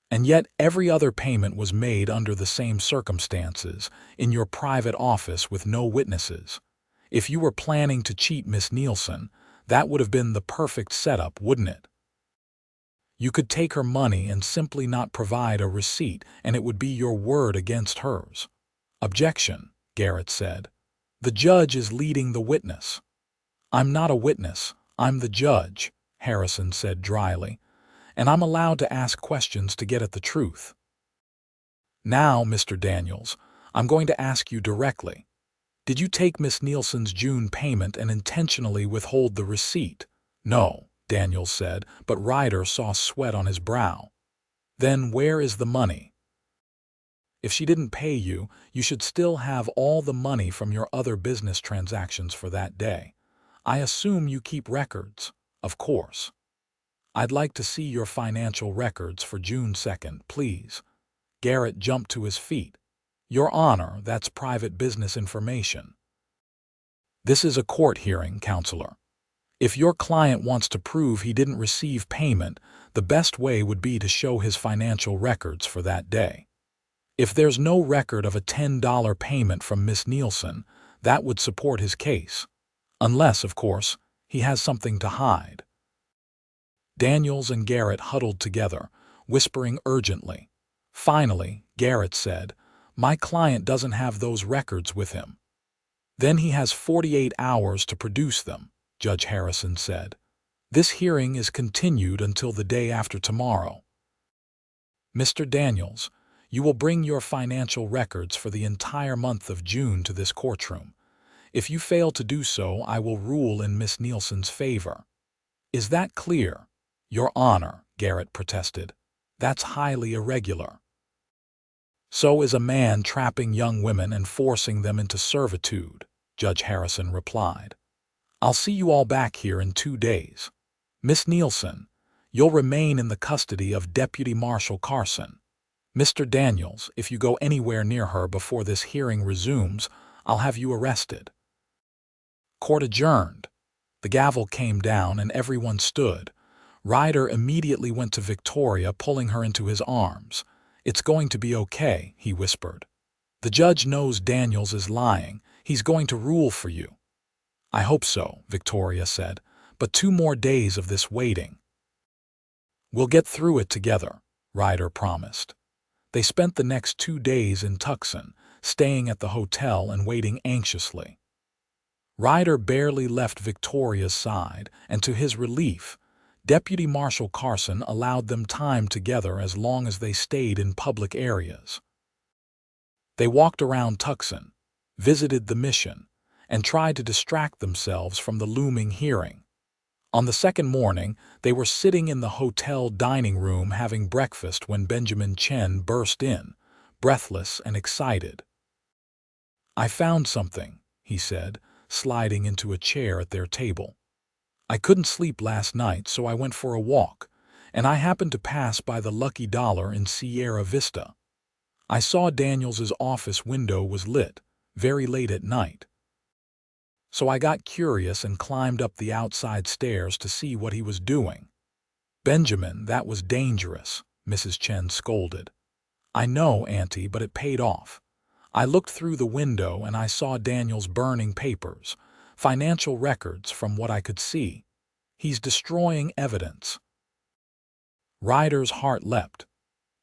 And yet every other payment was made under the same circumstances, in your private office with no witnesses. If you were planning to cheat Miss Nielson, that would have been the perfect setup, wouldn't it? You could take her money and simply not provide a receipt, and it would be your word against hers. Objection, Garrett said. The judge is leading the witness. I'm not a witness, I'm the judge, Harrison said dryly. and I'm allowed to ask questions to get at the truth. Now, Mr. Daniels, I'm going to ask you directly. Did you take Miss Nielson's June payment and intentionally withhold the receipt? No, Daniels said, but Ryder saw sweat on his brow. Then where is the money? If she didn't pay you, you should still have all the money from your other business transactions for that day. I assume you keep records, of course. I'd like to see your financial records for June 2nd, please. Garrett jumped to his feet. Your Honor, that's private business information. This is a court hearing, Counselor. If your client wants to prove he didn't receive payment, the best way would be to show his financial records for that day. If there's no record of a $10 payment from Miss Nielson, that would support his case. Unless, of course, he has something to hide. Daniels and Garrett huddled together, whispering urgently. Finally, Garrett said, "My client doesn't have those records with him." "Then he has 48 hours to produce them," Judge Harrison said. "This hearing is continued until the day after tomorrow." "Mr. Daniels, you will bring your financial records for the entire month of June to this courtroom. If you fail to do so, I will rule in Miss Nielson's favor." "Is that clear?" "Your Honor," Garrett protested. "That's highly irregular." "So is a man trapping young women and forcing them into servitude," Judge Harrison replied. "I'll see you all back here in 2 days. Miss Nielson, you'll remain in the custody of Deputy Marshal Carson. Mr. Daniels, if you go anywhere near her before this hearing resumes, I'll have you arrested." Court adjourned. The gavel came down and everyone stood. Ryder immediately went to Victoria, pulling her into his arms. "It's going to be okay," he whispered. "The judge knows Daniels is lying. He's going to rule for you." "I hope so," Victoria said, "but 2 more days of this waiting." "We'll get through it together," Ryder promised. They spent the next 2 days in Tucson, staying at the hotel and waiting anxiously. Ryder barely left Victoria's side, and to his relief, Deputy Marshal Carson allowed them time together as long as they stayed in public areas. They walked around Tucson, visited the mission, and tried to distract themselves from the looming hearing. On the second morning, they were sitting in the hotel dining room having breakfast when Benjamin Chen burst in, breathless and excited. "I found something," he said, sliding into a chair at their table. "I couldn't sleep last night, so I went for a walk, and I happened to pass by the Lucky Dollar in Sierra Vista. I saw Daniels's office window was lit, very late at night. So I got curious and climbed up the outside stairs to see what he was doing." "Benjamin, that was dangerous," Mrs. Chen scolded. "I know, Auntie, but it paid off. I looked through the window and I saw Daniels burning papers, financial records from what I could see. He's destroying evidence." Ryder's heart leapt.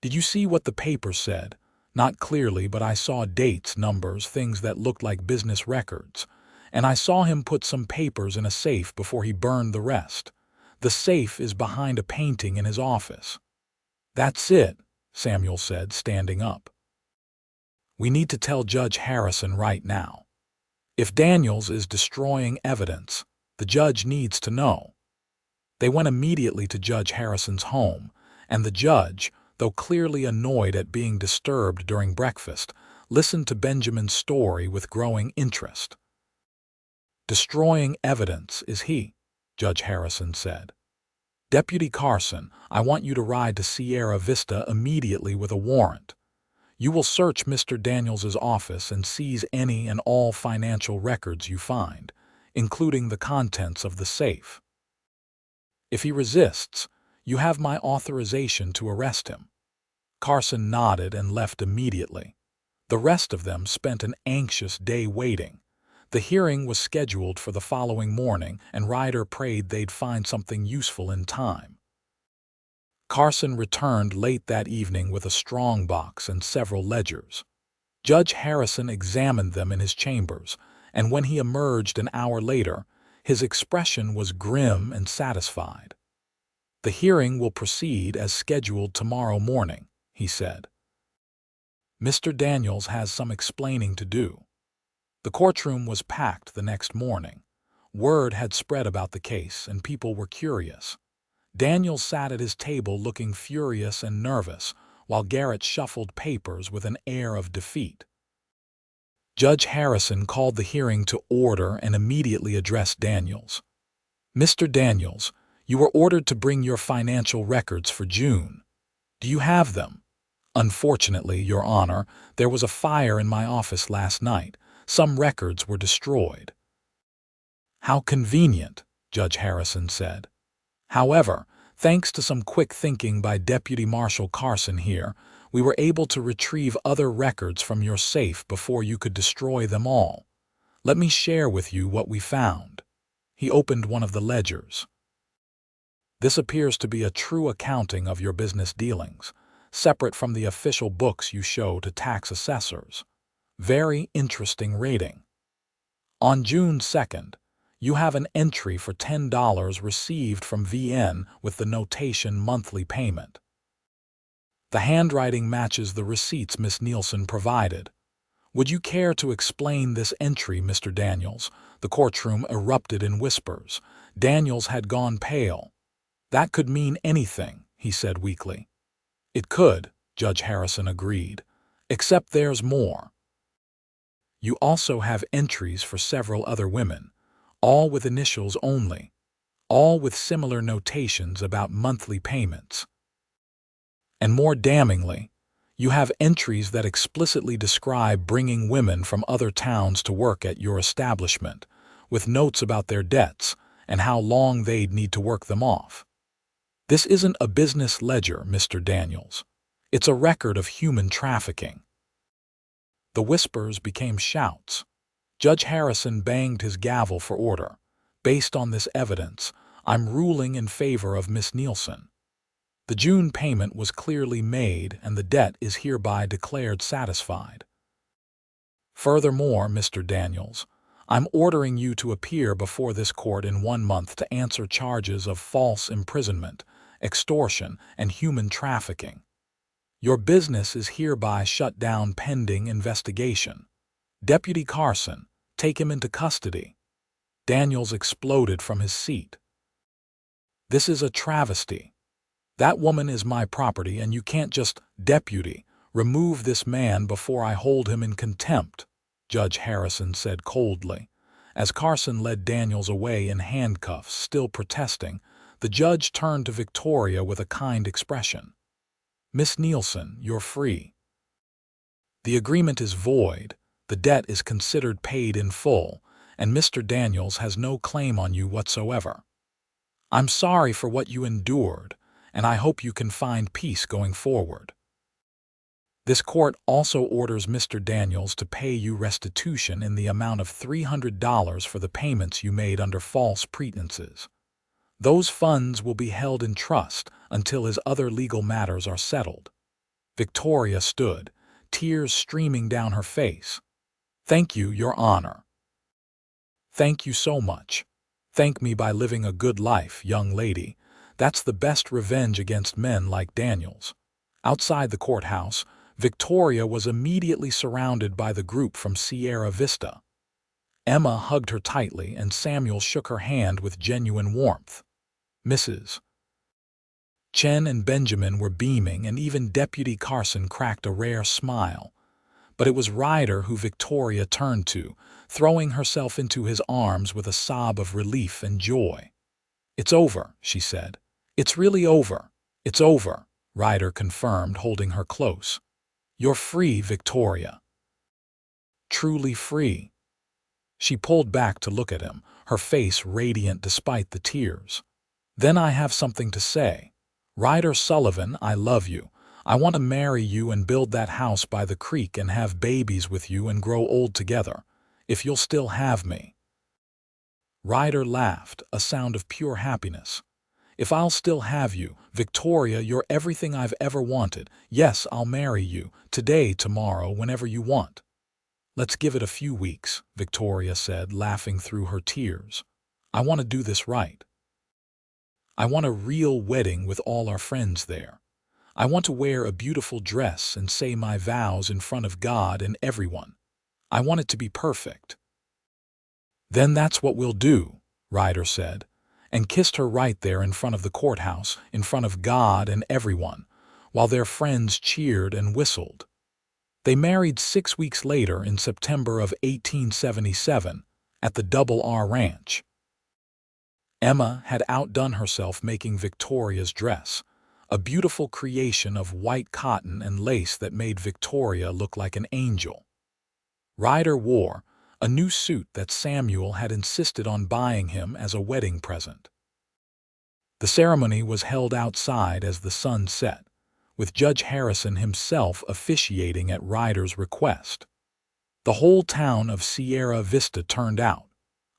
"Did you see what the paper said?" "Not clearly, but I saw dates, numbers, things that looked like business records. And I saw him put some papers in a safe before he burned the rest. The safe is behind a painting in his office." "That's it," Samuel said, standing up. "We need to tell Judge Harrison right now. If Daniels is destroying evidence, the judge needs to know." They went immediately to Judge Harrison's home, and the judge, though clearly annoyed at being disturbed during breakfast, listened to Benjamin's story with growing interest. "Destroying evidence is he," Judge Harrison said. "Deputy Carson, I want you to ride to Sierra Vista immediately with a warrant. You will search Mr. Daniels's office and seize any and all financial records you find, including the contents of the safe. If he resists, you have my authorization to arrest him." Carson nodded and left immediately. The rest of them spent an anxious day waiting. The hearing was scheduled for the following morning, and Ryder prayed they'd find something useful in time. Carson returned late that evening with a strong box and several ledgers. Judge Harrison examined them in his chambers, and when he emerged an hour later, his expression was grim and satisfied. "The hearing will proceed as scheduled tomorrow morning," he said. "Mr. Daniels has some explaining to do." The courtroom was packed the next morning. Word had spread about the case, and people were curious. Daniels sat at his table looking furious and nervous, while Garrett shuffled papers with an air of defeat. Judge Harrison called the hearing to order and immediately addressed Daniels. "Mr. Daniels, you were ordered to bring your financial records for June. Do you have them?" "Unfortunately, Your Honor, there was a fire in my office last night. Some records were destroyed." "How convenient," Judge Harrison said. "However, thanks to some quick thinking by Deputy Marshal Carson here, we were able to retrieve other records from your safe before you could destroy them all. Let me share with you what we found." He opened one of the ledgers. "This appears to be a true accounting of your business dealings, separate from the official books you show to tax assessors. Very interesting rating. On June 2nd, you have an entry for $10 received from VN with the notation monthly payment. The handwriting matches the receipts Miss Nielson provided. Would you care to explain this entry, Mr. Daniels?" The courtroom erupted in whispers. Daniels had gone pale. "That could mean anything," he said weakly. "It could," Judge Harrison agreed, "except there's more. You also have entries for several other women, all with initials only, all with similar notations about monthly payments. And more damningly, you have entries that explicitly describe bringing women from other towns to work at your establishment, with notes about their debts and how long they'd need to work them off. This isn't a business ledger, Mr. Daniels. It's a record of human trafficking." The whispers became shouts. Judge Harrison banged his gavel for order. "Based on this evidence, I'm ruling in favor of Miss Nielson. The June payment was clearly made and the debt is hereby declared satisfied. Furthermore, Mr. Daniels, I'm ordering you to appear before this court in 1 month to answer charges of false imprisonment, extortion, and human trafficking. Your business is hereby shut down pending investigation. Deputy Carson, take him into custody." Daniels exploded from his seat. "This is a travesty. That woman is my property and you can't just, Deputy, remove this man before I hold him in contempt," Judge Harrison said coldly. As Carson led Daniels away in handcuffs, still protesting, the judge turned to Victoria with a kind expression. "Miss Nielson, you're free. The agreement is void, the debt is considered paid in full, and Mr. Daniels has no claim on you whatsoever. I'm sorry for what you endured, and I hope you can find peace going forward. This court also orders Mr. Daniels to pay you restitution in the amount of $300 for the payments you made under false pretenses. Those funds will be held in trust until his other legal matters are settled." Victoria stood, tears streaming down her face. "Thank you, Your Honor." "Thank you so much. Thank me by living a good life, young lady. That's the best revenge against men like Daniels." Outside the courthouse, Victoria was immediately surrounded by the group from Sierra Vista. Emma hugged her tightly and Samuel shook her hand with genuine warmth. Mrs. Chen and Benjamin were beaming, and even Deputy Carson cracked a rare smile. But it was Ryder who Victoria turned to, throwing herself into his arms with a sob of relief and joy. "It's over," she said. "It's really over. It's over," Ryder confirmed, holding her close. "You're free, Victoria. Truly free." She pulled back to look at him, her face radiant despite the tears. "Then I have something to say. Ryder Sullivan, I love you. I want to marry you and build that house by the creek and have babies with you and grow old together, if you'll still have me." Ryder laughed, a sound of pure happiness. "If I'll still have you, Victoria, you're everything I've ever wanted. Yes, I'll marry you, today, tomorrow, whenever you want." "Let's give it a few weeks," Victoria said, laughing through her tears. "I want to do this right." I want a real wedding with all our friends there. I want to wear a beautiful dress and say my vows in front of God and everyone. I want it to be perfect." "Then that's what we'll do," Ryder said, and kissed her right there in front of the courthouse, in front of God and everyone, while their friends cheered and whistled. They married 6 weeks later in September of 1877 at the Double R Ranch. Emma had outdone herself making Victoria's dress, a beautiful creation of white cotton and lace that made Victoria look like an angel. Ryder wore a new suit that Samuel had insisted on buying him as a wedding present. The ceremony was held outside as the sun set, with Judge Harrison himself officiating at Ryder's request. The whole town of Sierra Vista turned out,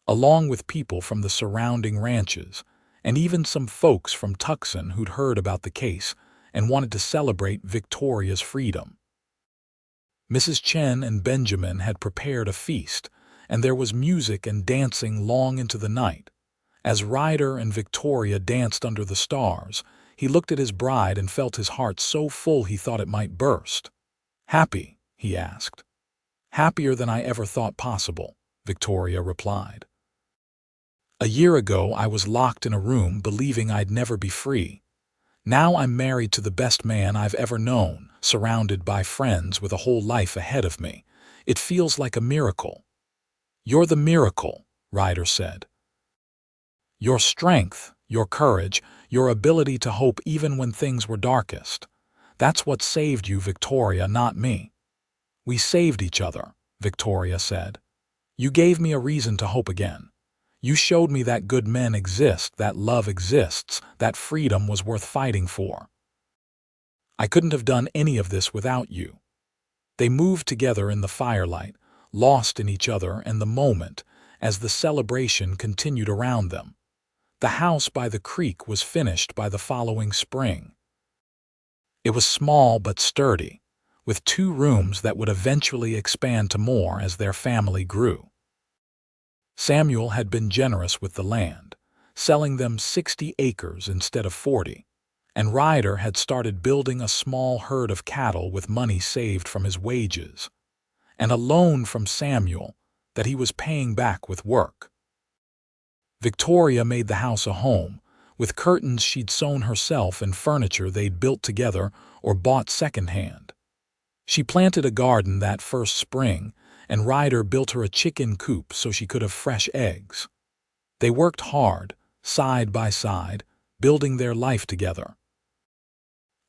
along with people from the surrounding ranches, and even some folks from Tucson who'd heard about the case and wanted to celebrate Victoria's freedom. Mrs. Chen and Benjamin had prepared a feast, and there was music and dancing long into the night. As Ryder and Victoria danced under the stars, he looked at his bride and felt his heart so full he thought it might burst. "Happy?" he asked. "Happier than I ever thought possible," Victoria replied. "A year ago I was locked in a room believing I'd never be free. Now I'm married to the best man I've ever known, surrounded by friends with a whole life ahead of me. It feels like a miracle." "You're the miracle," Ryder said. "Your strength, your courage, your ability to hope even when things were darkest. That's what saved you, Victoria, not me." "We saved each other," Victoria said. "You gave me a reason to hope again. You showed me that good men exist, that love exists, that freedom was worth fighting for. I couldn't have done any of this without you." They moved together in the firelight, lost in each other and the moment, as the celebration continued around them. The house by the creek was finished by the following spring. It was small but sturdy, with 2 rooms that would eventually expand to more as their family grew. Samuel had been generous with the land, selling them 60 acres instead of 40, and Ryder had started building a small herd of cattle with money saved from his wages, and a loan from Samuel that he was paying back with work. Victoria made the house a home, with curtains she'd sewn herself and furniture they'd built together or bought secondhand. She planted a garden that first spring, and Ryder built her a chicken coop so she could have fresh eggs. They worked hard, side by side, building their life together.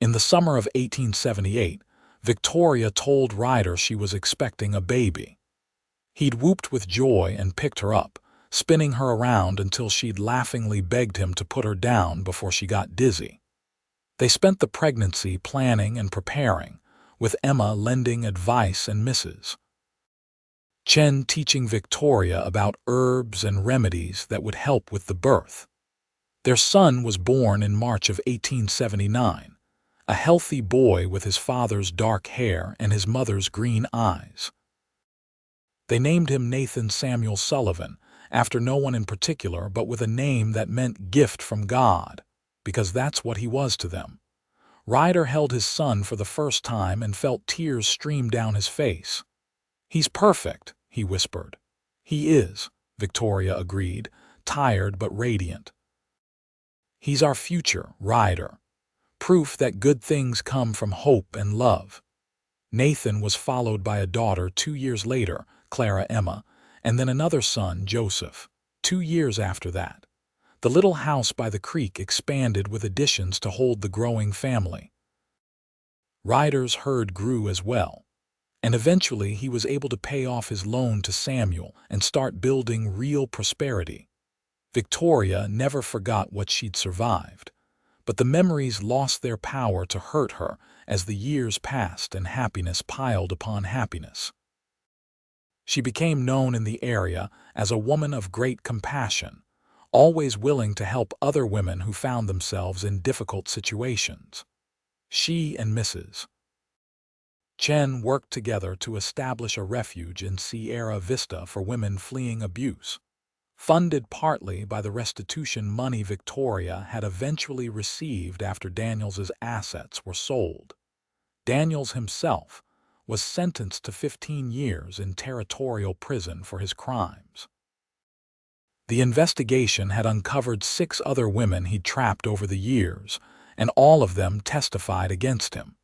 In the summer of 1878, Victoria told Ryder she was expecting a baby. He'd whooped with joy and picked her up, spinning her around until she'd laughingly begged him to put her down before she got dizzy. They spent the pregnancy planning and preparing, with Emma lending advice and Mrs. Chen teaching Victoria about herbs and remedies that would help with the birth. Their son was born in March of 1879, a healthy boy with his father's dark hair and his mother's green eyes. They named him Nathan Samuel Sullivan, after no one in particular, but with a name that meant gift from God, because that's what he was to them. Ryder held his son for the first time and felt tears stream down his face. "He's perfect," he whispered. "He is," Victoria agreed, tired but radiant. "He's our future, Ryder. Proof that good things come from hope and love." Nathan was followed by a daughter 2 years later, Clara Emma, and then another son, Joseph, 2 years after that. The little house by the creek expanded with additions to hold the growing family. Ryder's herd grew as well, and eventually he was able to pay off his loan to Samuel and start building real prosperity. Victoria never forgot what she'd survived, but the memories lost their power to hurt her as the years passed and happiness piled upon happiness. She became known in the area as a woman of great compassion, always willing to help other women who found themselves in difficult situations. She and Mrs. Chen worked together to establish a refuge in Sierra Vista for women fleeing abuse. funded partly by the restitution money Victoria had eventually received after Daniels's assets were sold. Daniels himself was sentenced to 15 years in territorial prison for his crimes. The investigation had uncovered 6 other women he'd trapped over the years, and all of them testified against him.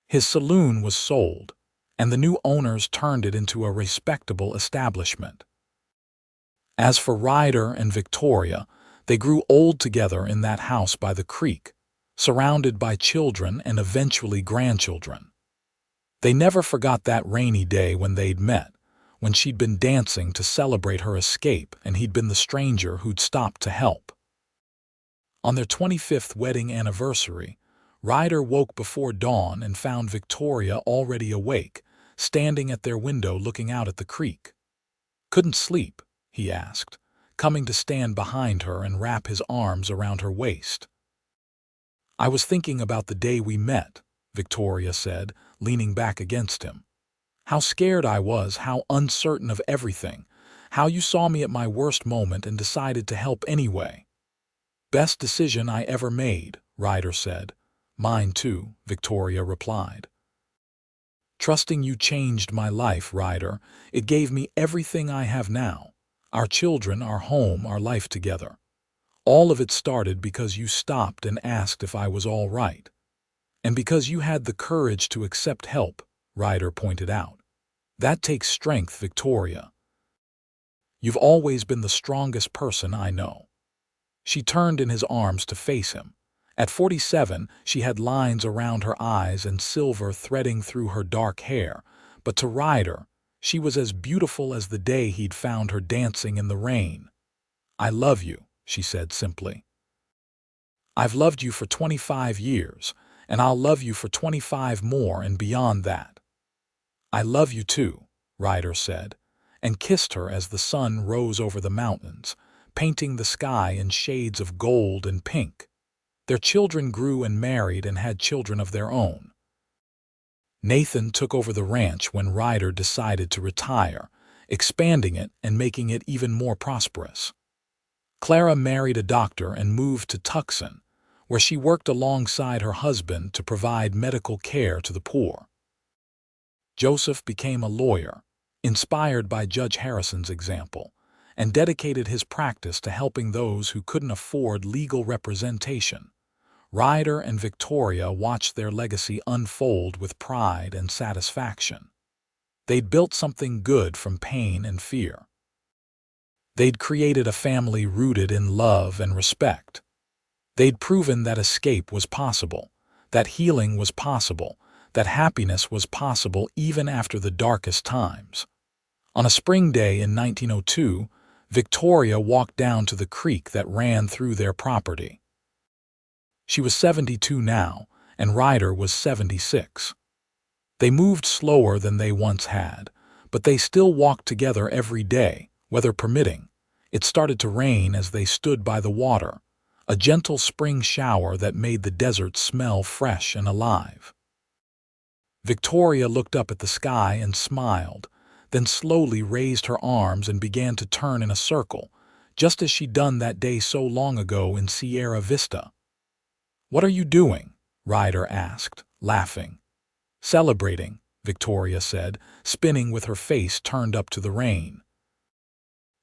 His saloon was sold, and the new owners turned it into a respectable establishment. As for Ryder and Victoria, they grew old together in that house by the creek, surrounded by children and eventually grandchildren. They never forgot that rainy day when they'd met, when she'd been dancing to celebrate her escape and he'd been the stranger who'd stopped to help. On their 25th wedding anniversary, Ryder woke before dawn and found Victoria already awake, standing at their window looking out at the creek. "Couldn't sleep?" he asked, coming to stand behind her and wrap his arms around her waist. "I was thinking about the day we met," Victoria said, leaning back against him. "How scared I was, how uncertain of everything, how you saw me at my worst moment and decided to help anyway." "Best decision I ever made," Ryder said. "Mine too," Victoria replied. "Trusting you changed my life, Ryder. It gave me everything I have now. Our children, our home, our life together. All of it started because you stopped and asked if I was all right. And because you had the courage to accept help," Ryder pointed out. "That takes strength, Victoria. You've always been the strongest person I know." She turned in his arms to face him. At 47, she had lines around her eyes and silver threading through her dark hair, but to Ryder, she was as beautiful as the day he'd found her dancing in the rain. "I love you," she said simply. "I've loved you for 25 years, and I'll love you for 25 more and beyond that." "I love you too," Ryder said, and kissed her as the sun rose over the mountains, painting the sky in shades of gold and pink. Their children grew and married and had children of their own. Nathan took over the ranch when Ryder decided to retire, expanding it and making it even more prosperous. Clara married a doctor and moved to Tucson, where she worked alongside her husband to provide medical care to the poor. Joseph became a lawyer, inspired by Judge Harrison's example, and dedicated his practice to helping those who couldn't afford legal representation. Ryder and Victoria watched their legacy unfold with pride and satisfaction. They'd built something good from pain and fear. They'd created a family rooted in love and respect. They'd proven that escape was possible, that healing was possible, that happiness was possible even after the darkest times. On a spring day in 1902, Victoria walked down to the creek that ran through their property. She was 72 now, and Ryder was 76. They moved slower than they once had, but they still walked together every day, weather permitting. It started to rain as they stood by the water, a gentle spring shower that made the desert smell fresh and alive. Victoria looked up at the sky and smiled, then slowly raised her arms and began to turn in a circle, just as she'd done that day so long ago in Sierra Vista. "What are you doing?" Ryder asked, laughing. "Celebrating," Victoria said, spinning with her face turned up to the rain.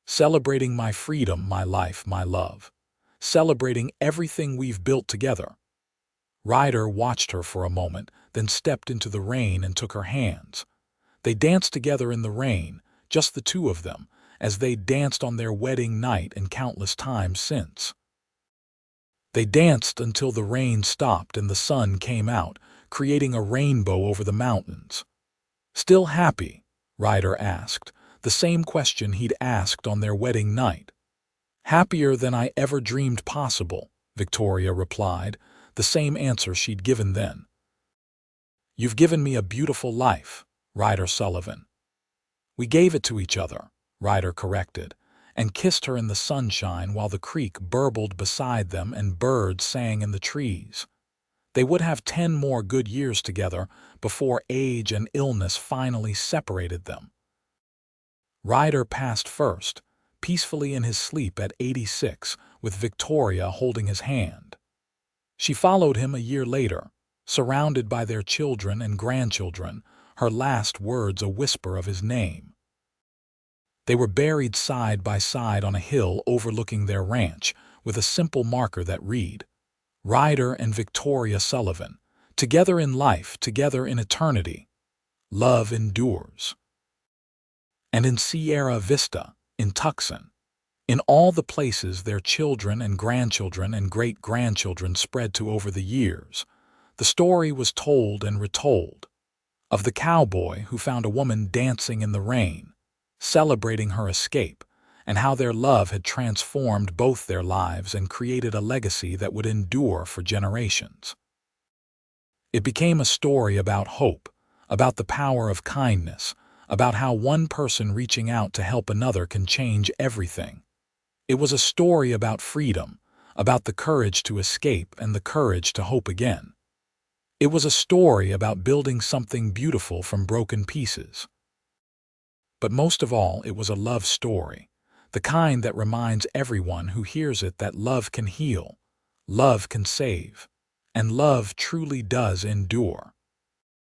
"Celebrating my freedom, my life, my love. Celebrating everything we've built together." Ryder watched her for a moment, then stepped into the rain and took her hands. They danced together in the rain, just the two of them, as they'd danced on their wedding night and countless times since. They danced until the rain stopped and the sun came out, creating a rainbow over the mountains. "Still happy?" Ryder asked, the same question he'd asked on their wedding night. "Happier than I ever dreamed possible," Victoria replied, the same answer she'd given then. "You've given me a beautiful life," Ryder Sullivan. "We gave it to each other," Ryder corrected, and kissed her in the sunshine while the creek burbled beside them and birds sang in the trees. They would have 10 more good years together before age and illness finally separated them. Ryder passed first, peacefully in his sleep at 86, with Victoria holding his hand. She followed him a year later, surrounded by their children and grandchildren, her last words a whisper of his name. They were buried side by side on a hill overlooking their ranch, with a simple marker that read, Ryder and Victoria Sullivan, together in life, together in eternity. Love endures. And in Sierra Vista, in Tucson, in all the places their children and grandchildren and great-grandchildren spread to over the years, the story was told and retold, of the cowboy who found a woman dancing in the rain, celebrating her escape, and how their love had transformed both their lives and created a legacy that would endure for generations. It became a story about hope, about the power of kindness, about how one person reaching out to help another can change everything. It was a story about freedom, about the courage to escape and the courage to hope again. It was a story about building something beautiful from broken pieces. But most of all, it was a love story, the kind that reminds everyone who hears it that love can heal, love can save, and love truly does endure.